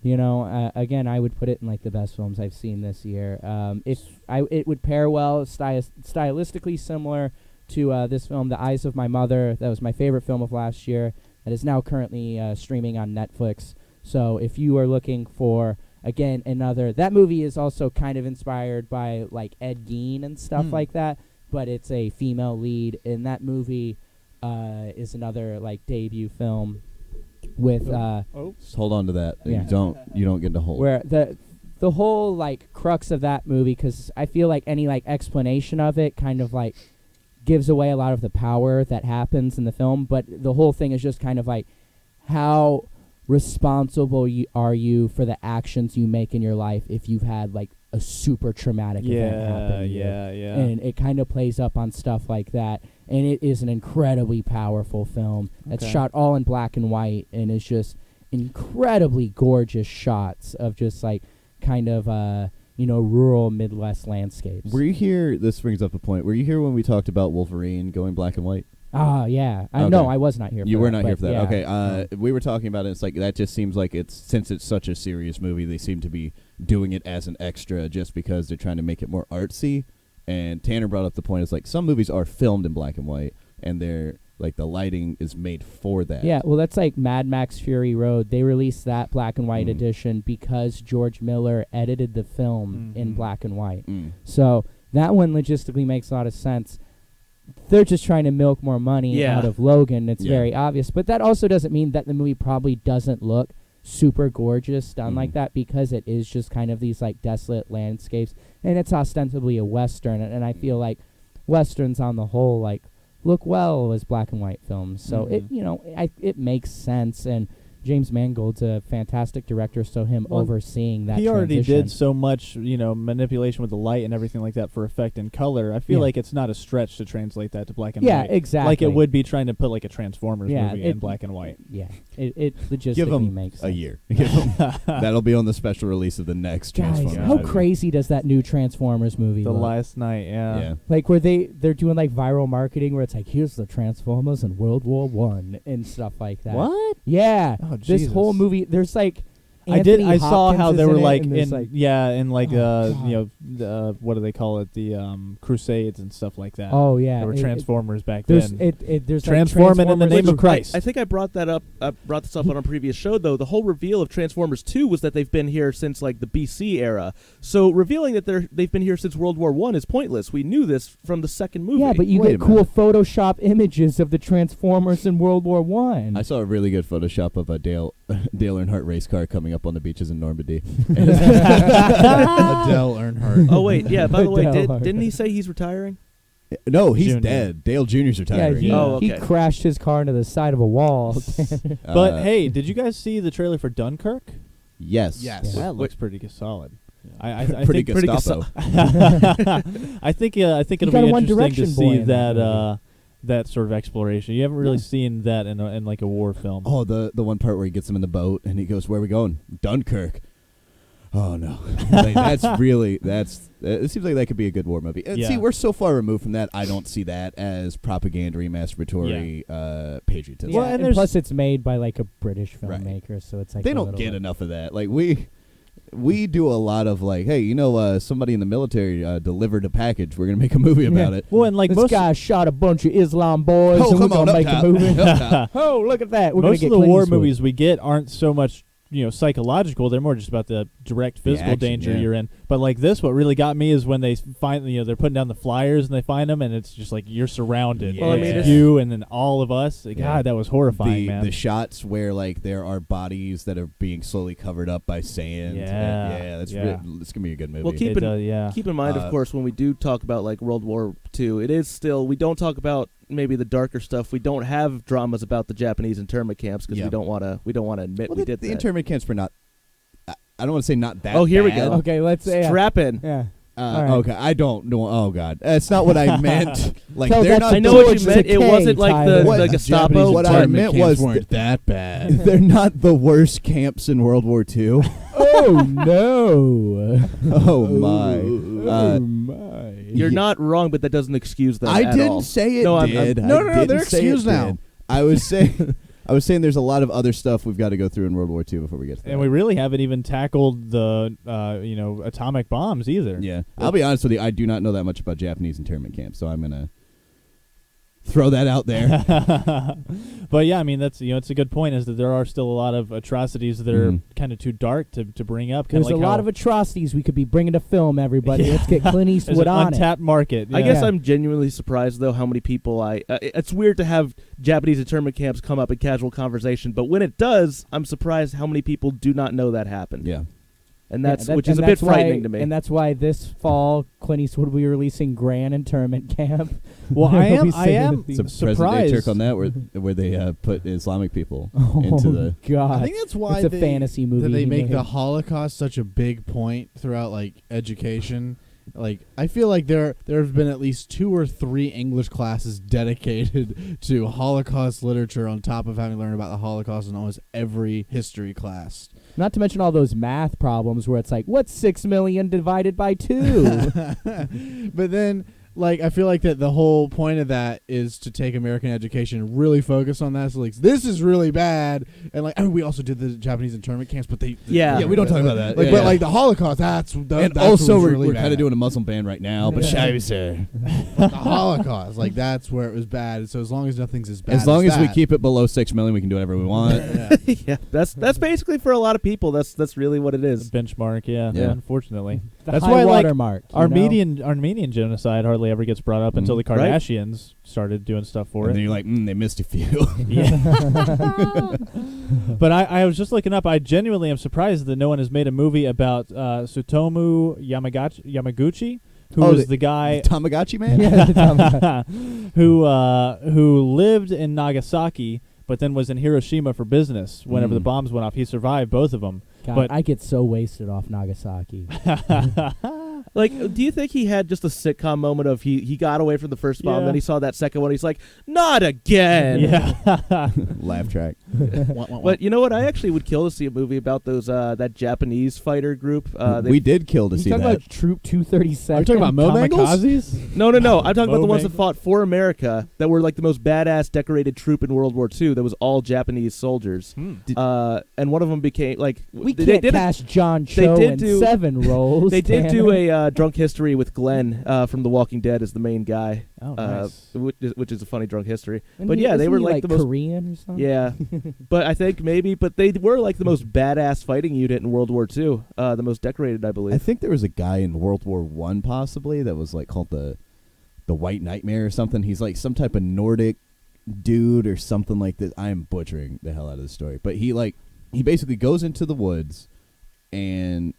you know, again, I would put it in like the best films I've seen this year. It would pair well, stylistically similar to this film, The Eyes of My Mother. That was my favorite film of last year. That is now currently streaming on Netflix. So if you are looking for again that movie is also kind of inspired by like Ed Gein and stuff like that. But it's a female lead, and that movie is another like debut film with Just hold on to that. Yeah. You don't get to hold. where the whole like crux of that movie, because I feel like any like explanation of it kind of like gives away a lot of the power that happens in the film, but the whole thing is just kind of like how responsible are you for the actions you make in your life if you've had like a super traumatic event happen to you. Yeah. And it kind of plays up on stuff like that, and it is an incredibly powerful film that's Okay. shot all in black and white, and it's just incredibly gorgeous shots of just like kind of rural Midwest landscapes. Were you here? This brings up a point. Were you here when we talked about Wolverine going black and white? Yeah. Okay. No, I was not here. You for were that, not here but for that. yeah. Okay. We were talking about it. It's like that just seems like since it's such a serious movie, they seem to be doing it as an extra just because they're trying to make it more artsy. And Tanner brought up the point. It's like some movies are filmed in black and white, and they're like the lighting is made for that. Yeah, well, that's like Mad Max Fury Road. They released that black and white edition because George Miller edited the film in black and white. So that one logistically makes a lot of sense. They're just trying to milk more money out of Logan. It's very obvious. But that also doesn't mean that the movie probably doesn't look super gorgeous done like that, because it is just kind of these like desolate landscapes, and it's ostensibly a Western. And I feel like Westerns on the whole like look well as black and white films. So it makes sense. And James Mangold's a fantastic director, so him overseeing that he already transition. did so much, manipulation with the light and everything like that for effect and color. I feel like it's not a stretch to translate that to black and white. Yeah, exactly. Like it would be trying to put like a Transformers movie it- in black and white. Yeah, it logistically Give them makes a sense. year. That'll be on the special release of the next Guys, Transformers. how movie. crazy does that new Transformers movie The look? last night, Yeah. Like where they're doing like viral marketing where it's like, here's the Transformers in World War I and stuff like that. What? Yeah. Oh, this Jesus. whole movie, there's like I saw how they were like in in like, what do they call it, the Crusades and stuff like that. oh yeah, There were Transformers back there's then. there's Transforming like in the name of Transformers- Christ. I think I brought that up. I brought this up on a previous show, though. The whole reveal of Transformers 2 was that they've been here since like the BC era. So revealing that they've been here since World War I is pointless. We knew this from the second movie. Yeah, but you Wait get a cool minute. Photoshop images of the Transformers in World War I. I saw a really good Photoshop of a Dale Earnhardt race car coming up on the beaches in Normandy. Adele Earnhardt. Oh wait, yeah. By the way, Adele. didn't he say he's retiring? No, he's Junior. dead. Dale Jr.'s yeah, retiring. he, Oh, he okay. crashed his car into the side of a wall. But hey, did you guys see the trailer for Dunkirk? Yes. Yes. That looks pretty solid. I Pretty think Gestapo. I think it'll got be a One interesting Direction to boy see in that that that sort of exploration. You haven't really seen that in like a war film. Oh, the one part where he gets him in the boat and he goes, "Where are we going?" Dunkirk. Oh no, like, it seems like that could be a good war movie. And Yeah. see, we're so far removed from that. I don't see that as propagandary, masturbatory patriotism. Well, Yeah, and and there's- plus it's made by like a British Right. filmmaker, so it's like They a don't little get bit- enough of that. Like we do a lot of like, hey, somebody in the military delivered a package. We're gonna make a movie about it. Well, and like This most guy shot a bunch of Islam boys, Oh, and we're come on, gonna up make top. a movie. Up top. Oh, look at that! We're gonna most get of the Clint war Eastwood. movies we get aren't so much psychological. They're more just about the direct physical action, danger yeah. you're in. But like this, what really got me is when they find they're putting down the flyers and they find them, and it's just like you're surrounded. Well, I It's mean, it's- you and then all of us. Yeah. God, that was horrifying, man. The shots where like there are bodies that are being slowly covered up by sand. Yeah. That's Yeah. it's gonna be a good movie. Well, keep It in does, yeah. keep in mind, of course, when we do talk about like World War II, it is still we don't talk about maybe the darker stuff. We don't have dramas about the Japanese internment camps because Yeah. we don't want to admit well, we the did that. internment camps were not. I don't want to say not that. Oh, here we bad. go. Okay, let's say Strap in. yeah. All right. Okay, I don't know. Oh God, that's not what I meant. Like So they're that's- not. I know the- what you meant. It Decay, wasn't like Tyler. the What- Gestapo. what I Internment meant camps was weren't that bad. They're not the worst camps in World War II. Oh no! Oh my. Oh my! You're not wrong, but that doesn't excuse them I at didn't all. say it No, I'm- did. No, I no, no, didn't they're say it excused now. did. I was saying there's a lot of other stuff we've got to go through in World War II before we get to that. And we really haven't even tackled the atomic bombs either. Yeah, I'll be honest with you. I do not know that much about Japanese internment camps, so I'm gonna. throw that out there. But yeah, I mean that's it's a good point. Is that there are still a lot of atrocities that are kind of too dark to bring up. There's like a lot of atrocities we could be bringing to film. Everybody, Yeah. let's get Clint there's Eastwood an on untapped market. I yeah. guess I'm genuinely surprised though how many people it's weird to have Japanese internment camps come up in casual conversation, but when it does, I'm surprised how many people do not know that happened. Yeah. And Yeah, which is a bit frightening to me. And that's why this fall Clint Eastwood will be releasing Grand Internment Camp. Well, I He'll am be saying It's a these- present-day surprised. Turk on that where they put Islamic people Oh into the. God! I think that's why it's a fantasy movie. that they he make made. the Holocaust such a big point throughout like education. Like I feel like there have been at least 2 or 3 English classes dedicated to Holocaust literature on top of having learned about the Holocaust in almost every history class. Not to mention all those math problems where it's like, what's 6 million divided by 2? But then like I feel like that the whole point of that is to take American education and really focus on that. So like this is really bad, and like I mean, we also did the Japanese internment camps, but Yeah. Yeah, we don't talk about that. Like, Yeah, but yeah. like the Holocaust, that's And that's also, what was we're, really we're kind bad. of doing a Muslim ban right now, but Yeah. Scheiße. the Holocaust, like that's where it was bad. So as long as nothing's as bad, As long as we that, keep it below 6 million, we can do whatever we want. yeah. yeah, that's basically for a lot of people. That's really what it is. benchmark. Yeah, Yeah. unfortunately. The That's high why, like, watermark. Armenian genocide hardly ever gets brought up until the Right. Kardashians started doing stuff for And it. then you're like, they missed a few. Yeah. But I was just looking up. I genuinely am surprised that no one has made a movie about Tsutomu Yamaguchi, who Oh, was the guy Tamagotchi man? Yeah, the Tamagotchi. who lived in Nagasaki, but then was in Hiroshima for business. Whenever the bombs went off, he survived both of them. God, But- I get so wasted off Nagasaki. Like, do you think he had just a sitcom moment of he got away from the first bomb, Yeah. then he saw that second one, he's like, not again. Yeah. Laugh track. But you know what? I actually would kill to see a movie about those that Japanese fighter group. We did kill to You see talking that. about Troop 237? Are you talking about Mo Bangles? Kamikazes? No. I'm talking about the ones that Mo fought for America that were like the most badass decorated troop in World War II. That was all Japanese soldiers. And one of them became like We they can't did cast John they Cho did in do- 7 roles. They did damn do it. a drunk history with Glenn from The Walking Dead as the main guy, Oh, nice. which is a funny drunk history. And But he- yeah, they isn't were he, like the most Korean or something. yeah. But I think but they were like the most badass fighting unit in World War II, the most decorated, I believe. I think there was a guy in World War I possibly that was like called the White Nightmare or something. He's like some type of Nordic dude or something like this. I am butchering the hell out of the story, but he basically goes into the woods and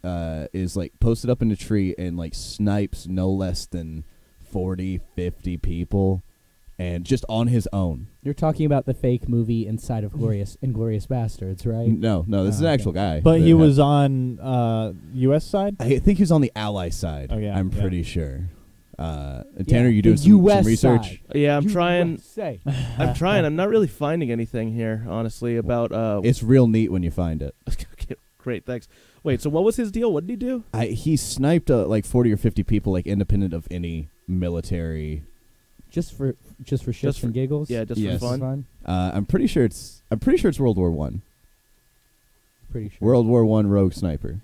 is like posted up in a tree and like snipes no less than 40, 50 people, and just on his own. You're talking about the fake movie Inside of Inglourious Bastards, right? No, this is an okay. actual guy. But that he had- was on U.S. side? I think he was on the Ally side. Oh, yeah, I'm yeah. pretty sure. Tanner, Yeah, you the doing some US research? side. Yeah, I'm trying. USA. I'm trying. I'm not really finding anything here, honestly, about. It's real neat when you find it. Okay, great, thanks. Wait, so what was his deal? What did he do? He sniped like 40 or 50 people, like independent of any military. Just for shits and giggles. Yeah, just Yes. for fun. I'm pretty sure it's World War One. Pretty sure. World War One rogue sniper.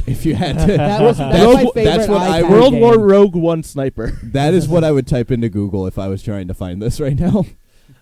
If you had to, That was That's my what- favorite. that's what I- iPad World game. War Rogue One sniper. that is what I would type into Google if I was trying to find this right now.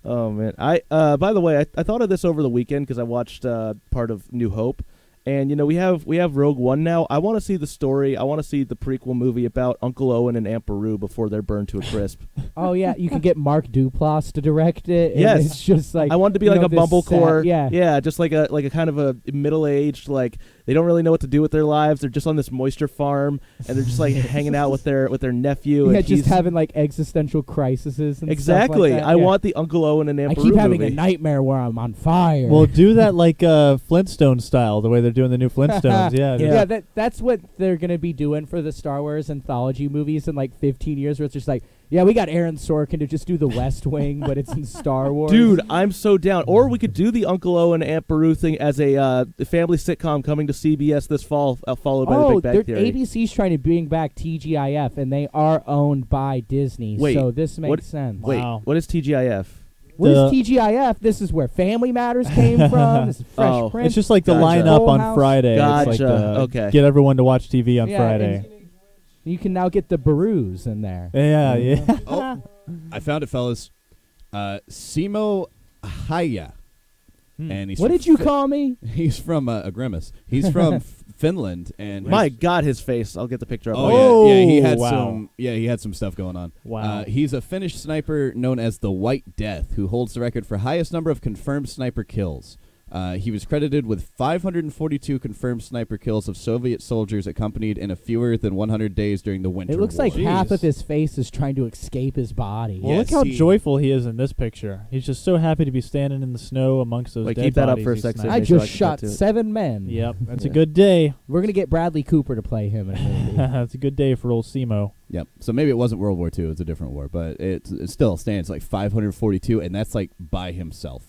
Oh man, I by the way, I thought of this over the weekend because I watched part of New Hope, and you know we have Rogue One now. I want to see the story. I want to see the prequel movie about Uncle Owen and Aunt Beru before they're burned to a crisp. Oh yeah, you can get Mark Duplass to direct it. And Yes. it's just like I want it to be you like know, a this bumblecore. sad- yeah, just like a kind of a middle-aged, like they don't really know what to do with their lives. They're just on this moisture farm and they're just like hanging out with their nephew. Yeah, and just he's- having like existential crises and exactly. Stuff like that. I yeah. want the Uncle Owen and Aunt I Beru keep having movie. a nightmare where I'm on fire. Well, do that like Flintstone style, the way they're doing the new Flintstones. Yeah. Yeah, that's what they're gonna be doing for the Star Wars anthology movies in like 15 years, where it's just like, yeah, we got Aaron Sorkin to just do the West Wing, but it's in Star Wars. Dude, I'm so down. Or we could do the Uncle Owen and Aunt Beru thing as a family sitcom coming to CBS this fall, followed by the Big Bang Theory. ABC's trying to bring back TGIF, and they are owned by Disney. Wait, so this makes what- sense. Wait, Wow. what is TGIF? What is The- TGIF? This is where Family Matters came from. This is Fresh Oh. Prince. It's just like the Gotcha. lineup Full on House. Friday. It's like Gotcha. the Okay. get everyone to watch TV on Yeah, Friday. and you can now get the Barus in there. Yeah, yeah. Oh, I found it, fellas. Simo Haya. And he's What from did you call me? He's from a Grimace. He's from Finland, and My God, his face! I'll get the picture up. oh yeah, he had wow. he had some stuff going on. Wow. He's a Finnish sniper known as the White Death, who holds the record for highest number of confirmed sniper kills. He was credited with 542 confirmed sniper kills of Soviet soldiers accompanied in a fewer than 100 days during the Winter It looks War. like half Jeez. of his face is trying to escape his body. Well, Yes, look how he- joyful he is in this picture. He's just so happy to be standing in the snow amongst those Wait, dead keep that up bodies for a he's sec, sniping. I Make sure just I can shot cut to it. 7 men. Yep, that's a Yeah. good day. We're going to get Bradley Cooper to play him in a movie. That's a good day for old Simo. Yep. So maybe it wasn't World War II; it's a different war, but it still stands like 542, and that's like by himself.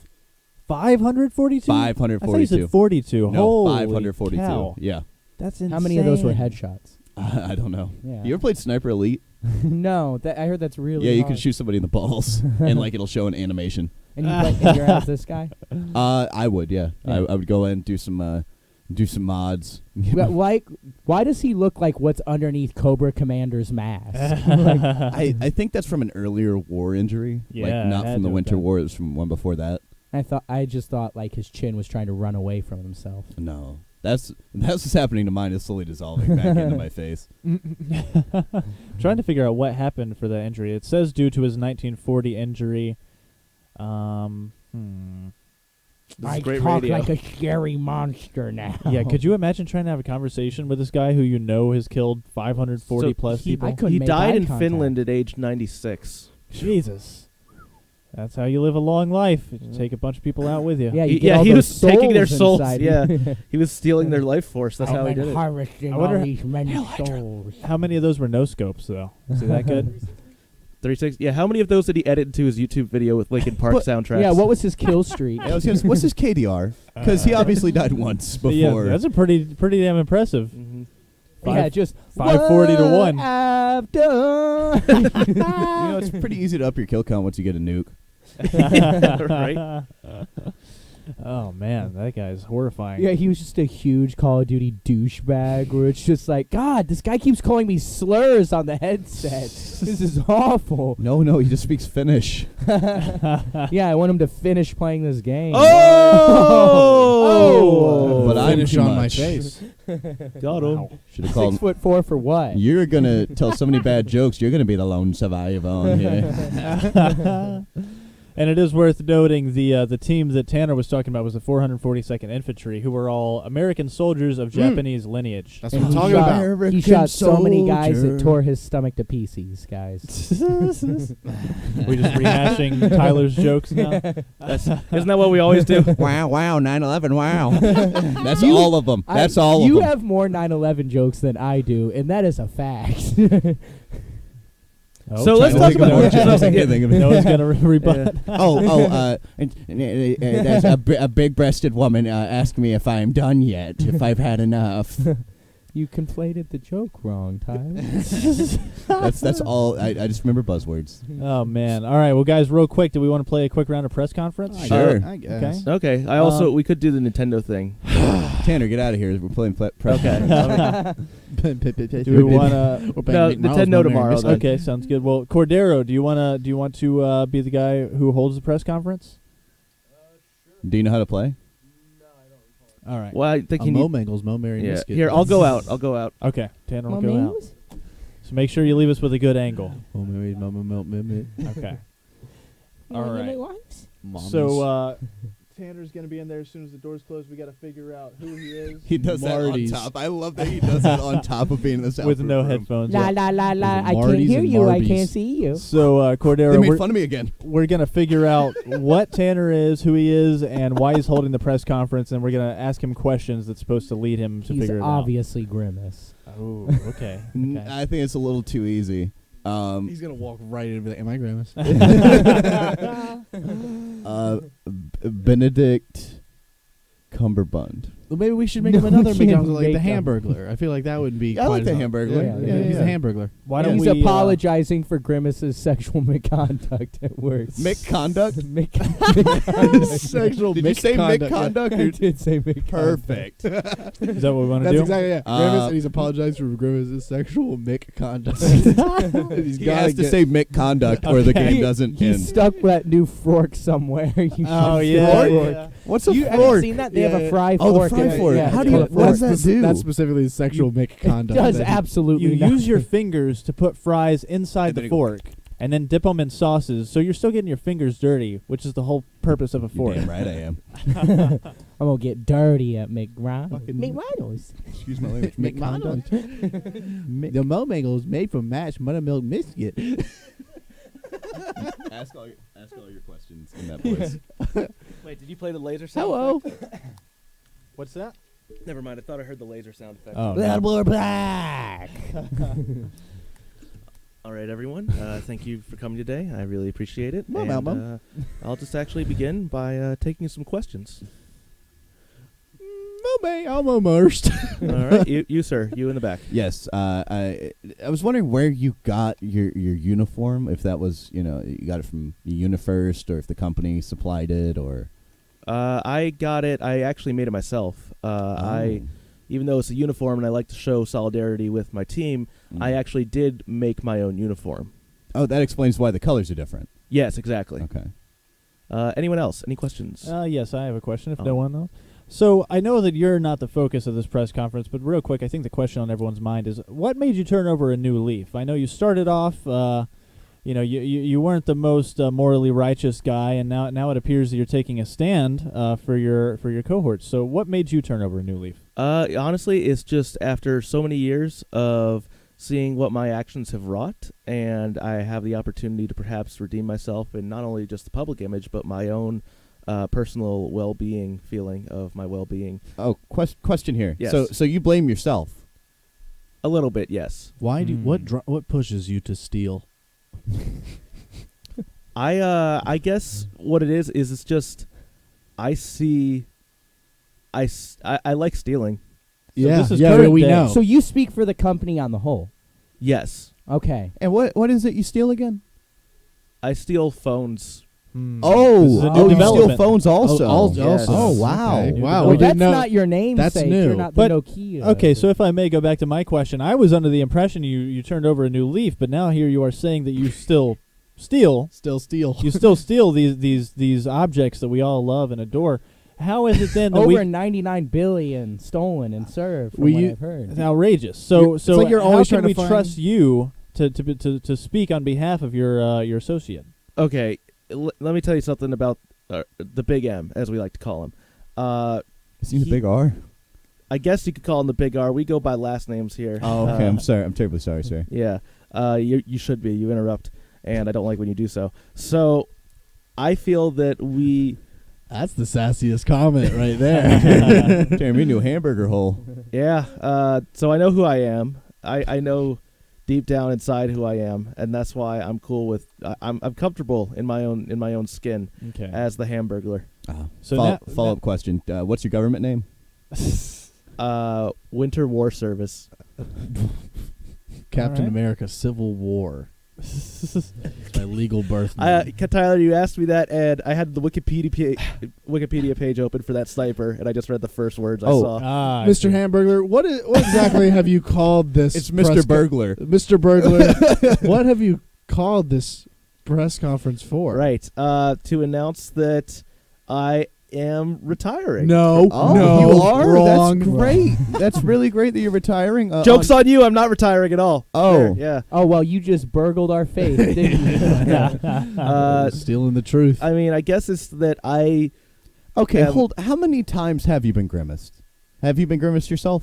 542? I thought you 542. said 42. No, Holy 542. cow. Yeah. That's insane. How many of those were headshots? I don't know. Yeah. You ever played Sniper Elite? No, I heard that's really Yeah, you hard. can shoot somebody in the balls, and like it'll show an animation. And you play and you're as this guy? I would, yeah. Yeah. I would go in and do some mods. But why does he look like what's underneath Cobra Commander's mask? I think that's from an earlier war injury, Yeah, like not it from the had to Winter have been. War. It was from one before that. I just thought like his chin was trying to run away from himself. No, that's what's happening to mine. It's slowly dissolving back into my face. Trying to figure out what happened for that injury. It says due to his 1940 injury. This I is great talk radio. like a scary monster now. Yeah, could you imagine trying to have a conversation with this guy who you know has killed 540 So plus he, people? I couldn't he make died eye in contact. Finland at age 96. Jesus. That's how you live a long life. You take a bunch of people out with you. Yeah, He- you get all he those was taking their souls, inside. yeah. He was stealing their life force. That's I've how he been did it. harvesting I wonder all these men's souls. How many of those were no scopes, though? Is it that good? 36. Yeah, how many of those did he edit into his YouTube video with Linkin Park soundtracks? Yeah, what was his kill streak? Yeah, I was gonna what's his KDR? Because he obviously died once before. Yeah, that's a pretty damn impressive. Mhm. Yeah, just 540 to what 1. I've done. you know, it's pretty easy to up your kill count once you get a nuke. Right? Oh man, that guy's horrifying. Yeah, he was just a huge Call of Duty douchebag where it's just like, God, this guy keeps calling me slurs on the headset. This is awful. No, he just speaks Finnish. Yeah, I want him to finish playing this game. Oh! But I'm Finish too on my much. face. Got him. Should have called. 6'4" for what? You're gonna tell so many bad jokes. You're gonna be the lone survivor on here. And it is worth noting the team that Tanner was talking about was the 442nd Infantry, who were all American soldiers of Japanese lineage. That's And what I'm he talking shot- about. He shot so many guys that soldier. tore his stomach to pieces, guys. We just rehashing Tyler's jokes now. Isn't that what we always do? Wow, 9/11, wow. That's all of them. That's all of You them. have more 9/11 jokes than I do, and that is a fact. Oh, So let's Tyler's talk about- gonna- I can't think of it. Noah's gonna rebut. There's a big-breasted woman asked me if I'm done yet, if I've had enough. You conflated the joke wrong, Tyler. That's all. I just remember buzzwords. Oh man! All right, well, guys, real quick, do we want to play a quick round of press conference? Sure. I guess. Okay. I also we could do the Nintendo thing. Tanner, get out of here. We're playing press. Okay. Do we want to? No, Nintendo tomorrow. Then. Okay, sounds good. Well, Cordero, do you want to be the guy who holds the press conference? Do you know how to play? All right. Well, I think A he Mo needs. Mangles, Mo Mary Yeah. Biscuit. Here, I'll go out. I'll go out. Okay, Tanner will My go out. name's- So make sure you leave us with a good angle. Mo Mary, Mo Mary. Okay. You All wanna right. get my wives? So Tanner's gonna be in there as soon as the doors close. We got to figure out who he is. He does Marty's. that on top. I love that he does that on top of being in the sound with no room. headphones. La yeah. la la la. Is it I can't Marty's hear and you. I Marby's? can't see you. So They Cordero, made we're, fun of me again. we're gonna figure out what Tanner is, who he is, and why he's holding the press conference, and we're gonna ask him questions that's supposed to lead him to He's figure it obviously Grimace. out. Oh, okay. N- okay. I think it's a little too easy. He's gonna walk right into the. Am I Grimace? Benedict Cumberbund. Well, maybe we should make him another We can't McDonald's, like the make 'em. Hamburglar. I feel like that would be. Yeah, I quite like the as- Hamburglar. Yeah, he's a Hamburglar. Why don't He's we apologizing for Grimace's sexual misconduct at work. Misconduct? Sexual Did you say misconduct, misconduct? I did say misconduct. Perfect. Is that what we want to That's do? exactly it. Grimace, and he's apologized for Grimace's sexual misconduct. He's He gotta has to get- say misconduct or the Okay. game doesn't He's end. stuck with that new fork somewhere. You Oh should yeah, fork. yeah. What's a You haven't fork? seen that? They have a fry Oh, the fork. fry and fork. Yeah, How it's do you- called a what does fork. that do? That's specifically sexual misconduct. Does That- absolutely You nothing. use your fingers to put fries inside And then the you go- fork, and then dip them in sauces. So you're still getting your fingers dirty, which is the whole purpose of a You're fork. damn right I am. I'm gonna get dirty at McRonald's. Fucking- McRonald's. Excuse my language. McDonald's. Misconduct. The Mo Bagels made from mashed buttermilk biscuit. Ask all your questions in that voice. Wait, did you play the laser sound Hello. effect? What's that? Never mind. I thought I heard the laser sound effect. Oh, Blood no. War Black. All right, everyone. Thank you for coming today. I really appreciate it. Mom, And, Mom. I'll just actually begin by taking some questions. I'm immersed. All right, you sir, you in the back. Yes, I was wondering where you got your uniform. If that was you got it from UniFirst, or if the company supplied it, or I got it. I actually made it myself. Even though it's a uniform and I like to show solidarity with my team, I actually did make my own uniform. Oh, that explains why the colors are different. Yes, exactly. Okay. Anyone else? Any questions? Yes, I have a question. If Oh. no one knows. So I know that you're not the focus of this press conference, but real quick, I think the question on everyone's mind is, what made you turn over a new leaf? I know you started off, you weren't the most morally righteous guy, and now it appears that you're taking a stand for your cohorts. So what made you turn over a new leaf? Honestly, it's just after so many years of seeing what my actions have wrought, and I have the opportunity to perhaps redeem myself in not only just the public image, but my own personal well-being, feeling of my well-being. Oh, question here. Yes. So you blame yourself. A little bit, yes. Why do what pushes you to steal? I guess what it is it's just I like stealing. this is yeah, current we day. know. So you speak for the company on the whole. Yes, Okay. And what is it you steal again? I steal phones. Oh, This is a new you steal development. phones also. Yes. Oh, wow. Okay. Wow, Well, we that's didn't know. not your namesake. That's You're new. not But- the Nokia. Okay, so if I may go back to my question, I was under the impression you turned over a new leaf, but now here you are saying that you still steal. Still steal. You still steal these objects that we all love and adore. How is it then that over 99 billion stolen and served, from Well, what you- I've heard. it's outrageous? So It's like you're how always can trying to we find- trust you to speak on behalf of your associate? Okay, let me tell you something about the Big M, as we like to call him. Seems a He- big R. I guess you could call him the Big R. We go by last names here. Oh, okay. I'm sorry. I'm terribly sorry, sir. Yeah, you should be. You interrupt, and I don't like when you do so. So, I feel that we, That's the sassiest comment right there. Turn me into a hamburger hole. yeah. So I know who I am. I know deep down inside who I am, and that's why I'm cool with. I'm comfortable in my own skin Okay. as the Hamburglar. So Follow up question. What's your government name? Winter War Service. Captain Alright. America: Civil War. It's my legal birth name. Tyler, you asked me that, and I had the Wikipedia page open for that sniper, and I just read the first words I saw. I Mr. see. Hamburglar, what exactly have you called this? It's press Mr. Burglar. Mr. Burglar, what have you called this press conference for? Right, to announce that I am retiring. No, Oh, no, you are? wrong. That's great. That's really great that you're retiring. Joke's on you, I'm not retiring at all. Oh. There, yeah. Oh, well, you just burgled our faith, didn't you? Stealing the truth. I mean, I guess it's that I... Okay, Um, hold. How many times have you been grimaced? Have you been grimaced yourself?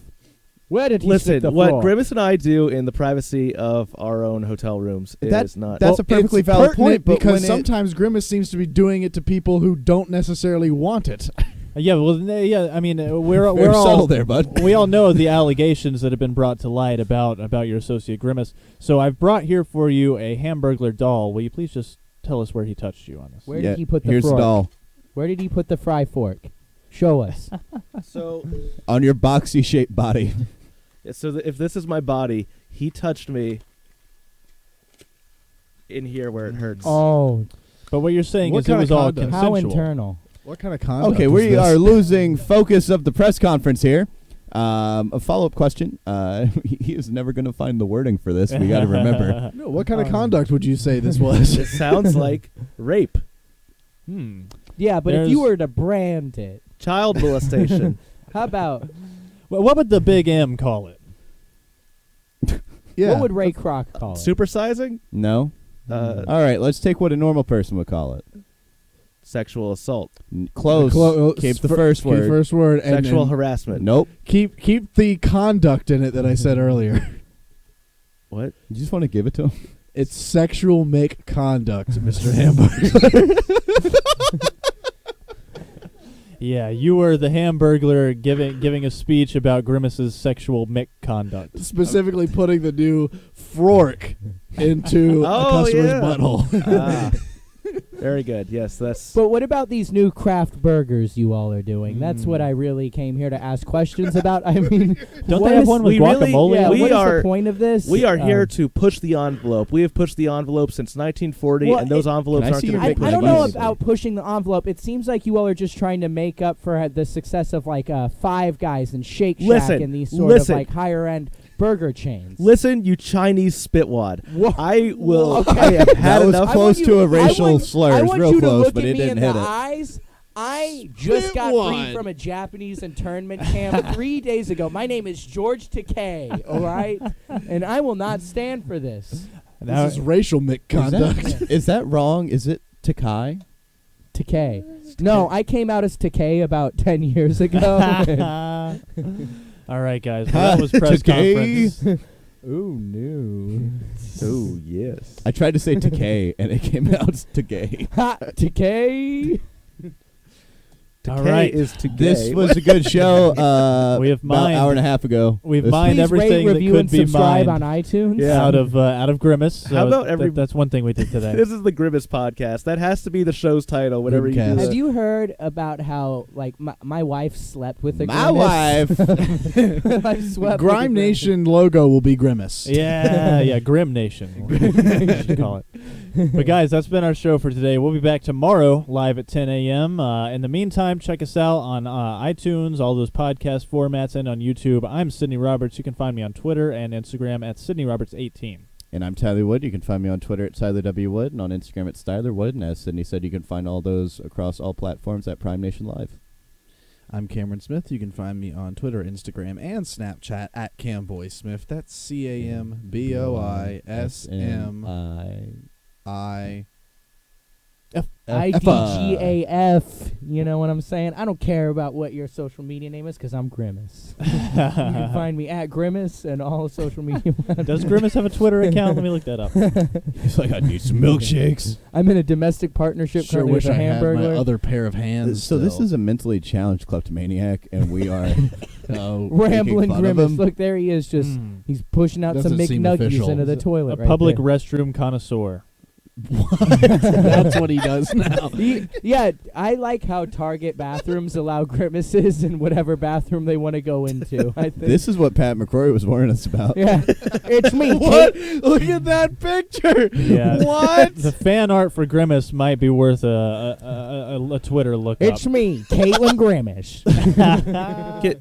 Where did he Listen, stick the what floor? Grimace and I do in the privacy of our own hotel rooms is not... That's a perfectly it's valid pertinent point, but because when sometimes Grimace seems to be doing it to people who don't necessarily want it. Yeah, well, yeah. I mean, we're Very all subtle there, bud. we all know the allegations that have been brought to light about your associate Grimace. So I've brought here for you a Hamburglar doll. Will you please just tell us where he touched you on this? Where Yeah, did he put the here's fork? the doll. Where did he put the fry fork? Show us. So, On your boxy shaped body. if this is my body, he touched me in here where it hurts. Oh, But what you're saying What is it kind was of all conduct? consensual. how internal. What kind of conduct? Okay, is we this? are losing focus of the press conference here. A follow-up question. He is never going to find the wording for this. We got to remember. No, what kind of conduct would you say this was? It sounds like rape, Yeah, but if There's- you were to brand it, child molestation. how about Well, what would the Big M call it? Yeah. what would Ray Kroc call it? Supersizing? No? Uh, All right, let's take what a normal person would call it. Sexual assault. Close. Keep the first word. First word. And Sexual and harassment. Nope. keep the conduct in it that I said earlier. What? You just want to give it to him? It's sexual misconduct, Mr. Hamburger. Yeah, you were the Hamburglar giving a speech about Grimace's sexual misconduct. Specifically putting the new fork into a Oh, customer's yeah. butthole. Ah. Very good. Yes, that's. But what about these new craft burgers you all are doing? That's what I really came here to ask questions about. I mean, Don't what they have is- one with we really- guacamole? Yeah, We what is are- the point of this? We are here Um, to push the envelope. We have pushed the envelope since 1940, Well, and those envelopes Can I aren't see going your to I, be Make I like don't know easy. about pushing the envelope. It seems like you all are just trying to make up for the success of like Five Guys and Shake Shack Listen, and these sort listen. of like higher end burger chains. Listen, you Chinese spitwad. Whoa. I will. Okay. I have had That was enough. I close want to you- a racial I want, slur. I It's want real you to close, look but at it me didn't in hit the it. eyes. I just got free from a Japanese internment camp 3 days ago. My name is George Takei, all right? And I will not stand for this. Now- This is racial misconduct. Is that wrong? Is it Takai? Takei. No, I came out as Takei about 10 years ago. All right, guys. Well, that was press Takei. conference. Ooh, no. Oh yes. I tried to say Takei, and it came out as Takei. Ha! Takei! All Takei right. is to This gay. was a good show. We have about an mined- hour and a half ago. We've This- mined Please everything rate, that review, could and be subscribe mined on iTunes. Yeah. out of Grimace. So How about every- that's one thing we did today. This is the Grimace podcast. That has to be the show's title. Whatever you do. Grimcast. Have you heard about how like my wife slept with a My Grimace? wife. My wife slept with a Grime Grimace. Nation logo will be Grimace. Yeah, Grim Nation. We should call it. But guys, that's been our show for today. We'll be back tomorrow live at 10 a.m. In the meantime, check us out on iTunes, all those podcast formats, and on YouTube. I'm Sydney Roberts. You can find me on Twitter and Instagram at SydneyRoberts18. And I'm Tyler Wood. You can find me on Twitter at Tyler W. Wood and on Instagram at Styler Wood. And as Sydney said, you can find all those across all platforms at Prime Nation Live. I'm Cameron Smith. You can find me on Twitter, Instagram, and Snapchat at CamBoySmith. That's CamBoysmi. IDGAF. You know what I'm saying? I don't care about what your social media name is because I'm Grimace. You can find me at Grimace and all social media. Does Grimace have a Twitter account? Let me look that up. He's like, I need some milkshakes. I'm in a domestic partnership Sure currently wish with I a had my Hamburglar. other pair of hands. So this still. is a mentally challenged kleptomaniac, and we are Rambling making fun of Grimace. him. Look, there he is. Just he's pushing out some Doesn't seem McNuggies official. into the A toilet. right public there. restroom connoisseur. That's what he does now. Yeah, I like how Target bathrooms allow Grimaces in whatever bathroom they want to go into. I think. This is what Pat McCrory was warning us about. Yeah, it's me. What? Kate. Look at that picture. Yeah. What? The fan art for Grimace might be worth a Twitter look It's up. me, Caitlin Grimish.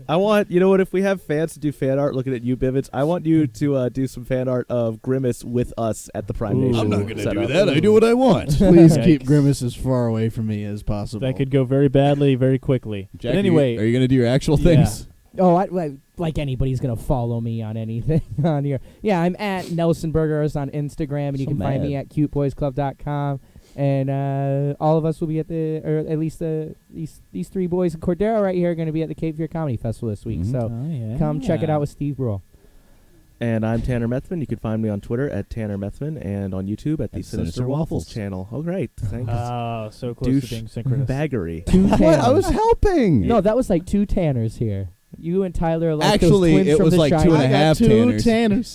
I want, you know what, if we have fans to do fan art looking at you, Bivens, I want you to do some fan art of Grimace with us at the Prime Ooh. Nation. I'm not going to do setup. that. I do what I want. Please Yikes. keep Grimace as far away from me as possible. That could go very badly, very quickly. Jack, But anyway, are you going to do your actual Yeah. things? Oh, like anybody's gonna follow me on anything on here. Yeah, I'm at Nelson Burgers on Instagram, and you So can find me mad. at cuteboysclub.com. And all of us will be at or at least these three boys in Cordero right here are going to be at the Cape Fear Comedy Festival this week. Mhm. So Oh, yeah. come check it out with Steve Brule. And I'm Tanner Methman. You can find me on Twitter at Tanner Methman and on YouTube at the At Sinister Sinister Waffles Waffles. channel. Oh, great. Thanks. Oh, so close Douche to being synchronous. Baggery. Two What? Tanners. I was helping. No, that was like two Tanners here. You and Tyler are like Actually, those twins it from was The like Shining. 2.5 I got two Tanners. Tanners.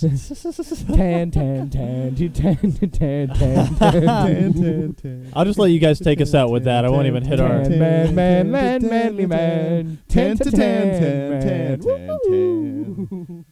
Tan. I'll just let you guys take us out with that. I won't even hit our. Man, manly man. 10 to 10, 10, man. 10, 10.